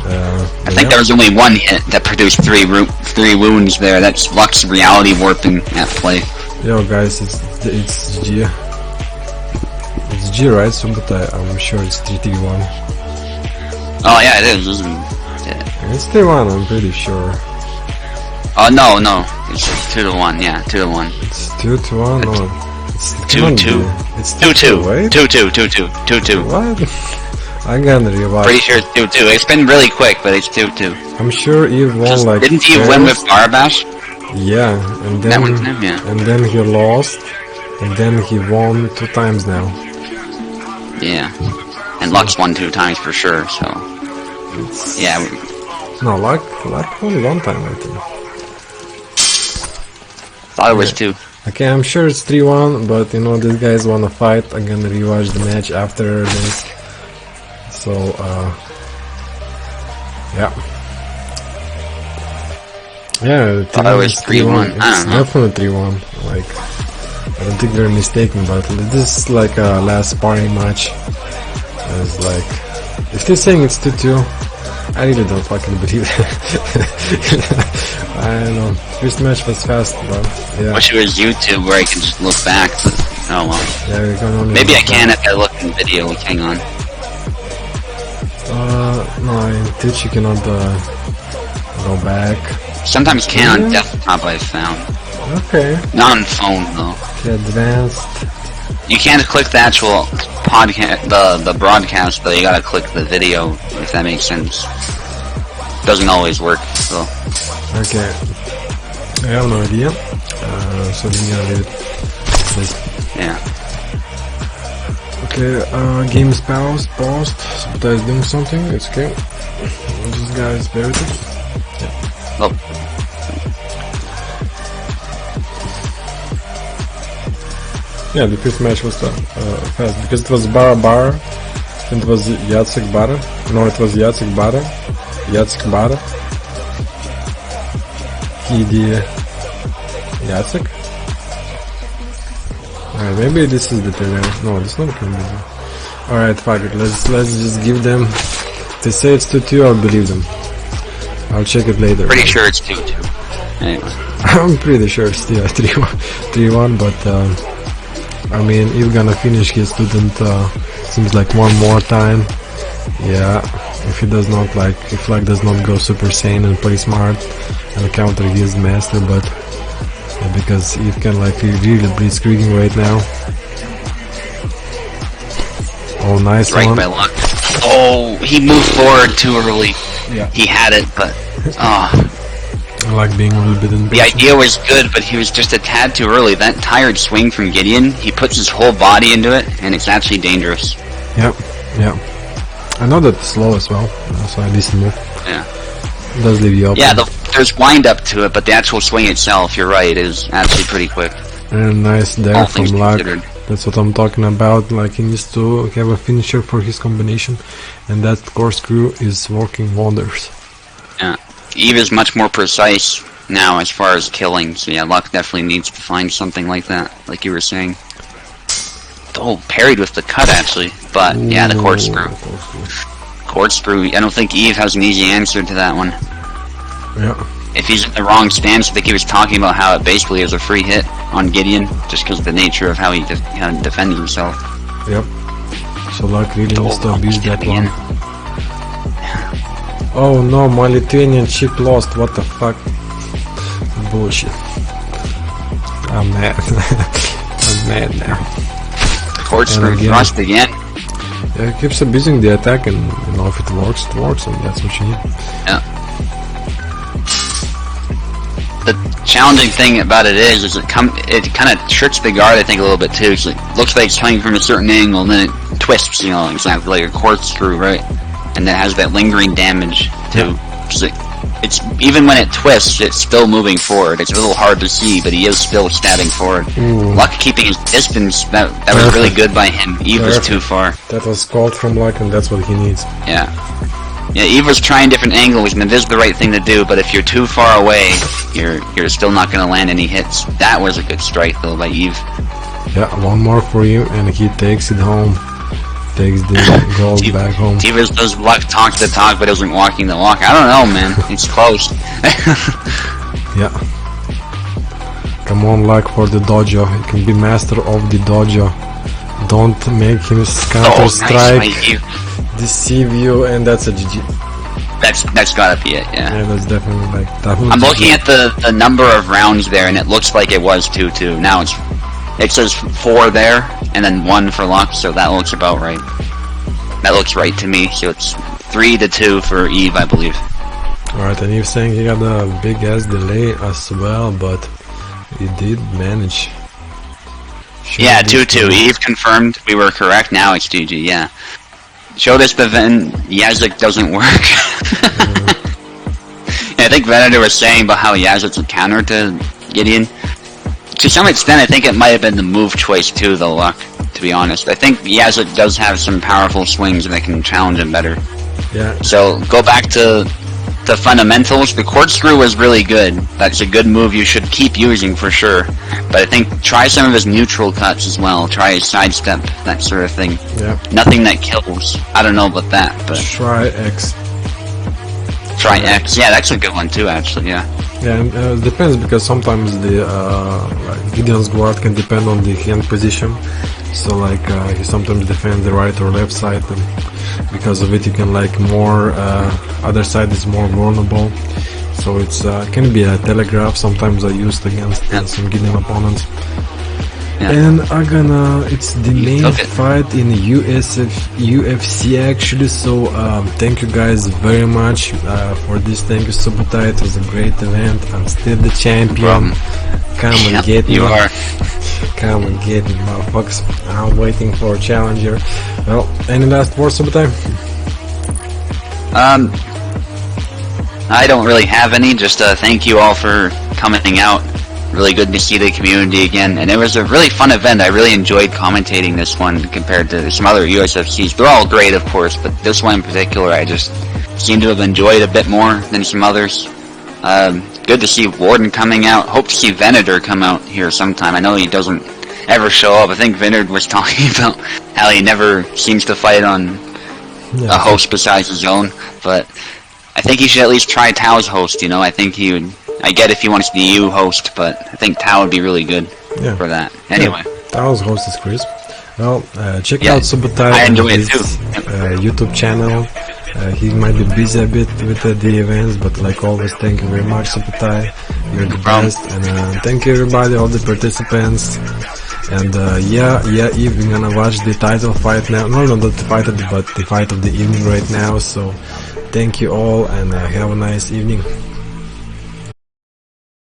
Speaker 2: I think there was only one hit that produced 3 wounds there. That's Luck's reality warping at play.
Speaker 1: Yo guys, it's G. It's G, right? So, but I'm sure it's 3-3-1.
Speaker 2: Oh yeah, it is, isn't it?
Speaker 1: It's 3-1, I'm pretty sure.
Speaker 2: Oh no, it's 2-1. Yeah, 2-1.
Speaker 1: It's 2-1. No, it's
Speaker 2: 2-2.
Speaker 1: It's
Speaker 2: 2-2.
Speaker 1: Wait.
Speaker 2: 2-2.
Speaker 1: What? I'm gonna rewatch.
Speaker 2: Pretty sure it's 2-2. It's been really quick, but it's 2-2.
Speaker 1: I'm sure Eve won like.
Speaker 2: Didn't Eve win with Garabash?
Speaker 1: Yeah, and then
Speaker 2: that one's him,
Speaker 1: and then he lost, and then he won 2 times now.
Speaker 2: Yeah, and Luck's won 2 times for sure. So yeah.
Speaker 1: No, Luck won 1 time, I think.
Speaker 2: Thought it was 2.
Speaker 1: Okay, I'm sure it's 3-1, but you know these guys wanna fight. I'm gonna rewatch the match after this. So, yeah,
Speaker 2: I was 3-1.
Speaker 1: It's definitely 3-1. Like, I don't think they're mistaken, but this is like a last sparring match. It's like, if they're saying it's 2-2, I really don't fucking believe it. I don't know. First match was fast, but yeah.
Speaker 2: Wish it was YouTube where I can just look back, but oh well.
Speaker 1: Yeah, we can only
Speaker 2: Maybe I can if I look in the video. Hang on.
Speaker 1: No, in Twitch you cannot go back.
Speaker 2: Sometimes can on desktop, I've found.
Speaker 1: Okay.
Speaker 2: Not on phone though.
Speaker 1: Okay, advanced.
Speaker 2: You can't click the actual podcast, the broadcast, but you gotta click the video, if that makes sense. Doesn't always work, so.
Speaker 1: Okay. I have no idea. So then gonna leave it.
Speaker 2: Yeah.
Speaker 1: Okay, game is paused. Subta is doing something, it's okay. This guy is buried. Yeah.
Speaker 2: Oh.
Speaker 1: Yeah, the first match was fast because it was Bara and it was Jacek Bara. No, it was Jacek Bara. Jacek. Alright, maybe this is the trailer. No, this not can be. Alright, fuck it. Let's just give them. They say it's 2-2. I'll believe them. I'll check it later.
Speaker 2: Pretty sure it's 2-2. Anyway.
Speaker 1: I'm pretty sure it's still 3-1, but I mean, if gonna finish his student seems like one more time. Yeah, if he does not if does not go super sane and play smart and counter his master, but because Eve can really blitzkrieging right now. Oh, nice
Speaker 2: right
Speaker 1: one.
Speaker 2: By luck. Oh, he moved forward too early.
Speaker 1: Yeah.
Speaker 2: He had it, but
Speaker 1: I like being a little bit impatient.
Speaker 2: The idea was good, but he was just a tad too early. That tired swing from Gideon, he puts his whole body into it, and it's actually dangerous.
Speaker 1: Yep. I know that it's slow as well, so a decent move.
Speaker 2: Yeah.
Speaker 1: It does leave you open.
Speaker 2: Yeah, there's wind up to it, but the actual swing itself, you're right, is actually pretty quick.
Speaker 1: And nice there
Speaker 2: All
Speaker 1: from
Speaker 2: things
Speaker 1: Luck.
Speaker 2: considered.
Speaker 1: That's what I'm talking about. Like, he needs to have a finisher for his combination, and that corkscrew is working wonders.
Speaker 2: Yeah. Eve is much more precise now as far as killing, so yeah, Luck definitely needs to find something like that, like you were saying. Oh, parried with the cut actually, but yeah, the corkscrew. Corkscrew, I don't think Eve has an easy answer to that one.
Speaker 1: Yeah.
Speaker 2: If he's in the wrong stance, I think he was talking about how it basically is a free hit on Gideon, just because of the nature of how he defends himself.
Speaker 1: Yep. So Luck really needs to abuse that one. Oh no, my Lithuanian chip lost, what the fuck? Bullshit. I'm mad. I'm mad now.
Speaker 2: Corkscrew thrust again.
Speaker 1: Yeah, it keeps abusing the attack, and you know, if it works, and that's what you need.
Speaker 2: Yeah. The challenging thing about it is it kind of tricks the guard, I think, a little bit too. It looks like it's coming from a certain angle, and then it twists, you know, exactly like a corkscrew, right? And that has that lingering damage too. It's even when it twists, it's still moving forward. It's a little hard to see, but he is still stabbing forward. Luck keeping his distance, that was really good by him. Eve was too far.
Speaker 1: That was called from Luck, and that's what he needs.
Speaker 2: Yeah. Yeah, Eve was trying different angles, and it is the right thing to do, but if you're too far away, you're still not going to land any hits. That was a good strike, though, by Eve.
Speaker 1: Yeah, one more for you, and he takes it home. Takes the gold back home.
Speaker 2: Tivas does Luck talk the talk, but isn't walking the walk. I don't know, man. It's close.
Speaker 1: Yeah. Come on, Luck, for the dojo. He can be master of the dojo. Don't make him counter strike.
Speaker 2: Nice,
Speaker 1: deceive you, and that's a GG.
Speaker 2: That's gotta be it, yeah.
Speaker 1: Yeah, that's definitely like that.
Speaker 2: I'm looking at the number of rounds there, and it looks like it was 2-2. Now it says 4 there, and then 1 for Luck, so that looks about right. That looks right to me, so it's 3-2 for Eve, I believe.
Speaker 1: Alright, and you're saying he got a big ass delay as well, but he did manage.
Speaker 2: Yeah, 2-2. Eve confirmed we were correct. Now it's GG, yeah. Showed us the Yazek doesn't work. Yeah, I think Venator was saying about how Yazek's a counter to Gideon. To some extent, I think it might have been the move choice too, though, Luck, to be honest. I think Yazek does have some powerful swings that can challenge him better.
Speaker 1: Yeah.
Speaker 2: So, go back to the fundamentals. The corkscrew was really good. That's a good move you should keep using for sure. But I think try some of his neutral cuts as well. Try his sidestep, that sort of thing.
Speaker 1: Yeah.
Speaker 2: Nothing that kills. I don't know about that, but
Speaker 1: try X.
Speaker 2: Try X. Yeah, that's a good one too, actually. Yeah.
Speaker 1: Yeah, and it depends, because sometimes the like Gideon's guard can depend on the hand position. So like he sometimes defends the right or left side, and because of it you can like more other side is more vulnerable. So it's can be a telegraph. Sometimes I used against some Gideon opponents.
Speaker 2: Yeah.
Speaker 1: And it's the main fight in UFC actually, so thank you guys very much for this. Thank you, Subotai. It was a great event. I'm still the champion. Come and get me.
Speaker 2: You are.
Speaker 1: Come and get me, motherfuckers. I'm waiting for a challenger. Well, any last words, Subotai?
Speaker 2: I don't really have any, just thank you all for coming out. Really good to see the community again, and it was a really fun event. I really enjoyed commentating this one compared to some other USFCs. They're all great, of course, but this one in particular I just seem to have enjoyed a bit more than some others. Good to see Warden coming out. Hope to see Venator come out here sometime. I know he doesn't ever show up. I think Venator was talking about how he never seems to fight on a host besides his own, but I think he should at least try Tao's host, you know. I think he would. I get if he wants the EU host, but I think Tao would be really good for that. Anyway.
Speaker 1: Yeah, Tao's host is Chris. Well, check out Subotai
Speaker 2: on
Speaker 1: his YouTube channel. He might be busy a bit with the events, but like always, thank you very much, Subotai. You're the best. And thank you everybody, all the participants. And Eve, we're gonna watch the title fight now. No, not the fight of the, but the fight of the evening right now. So thank you all, and have a nice evening.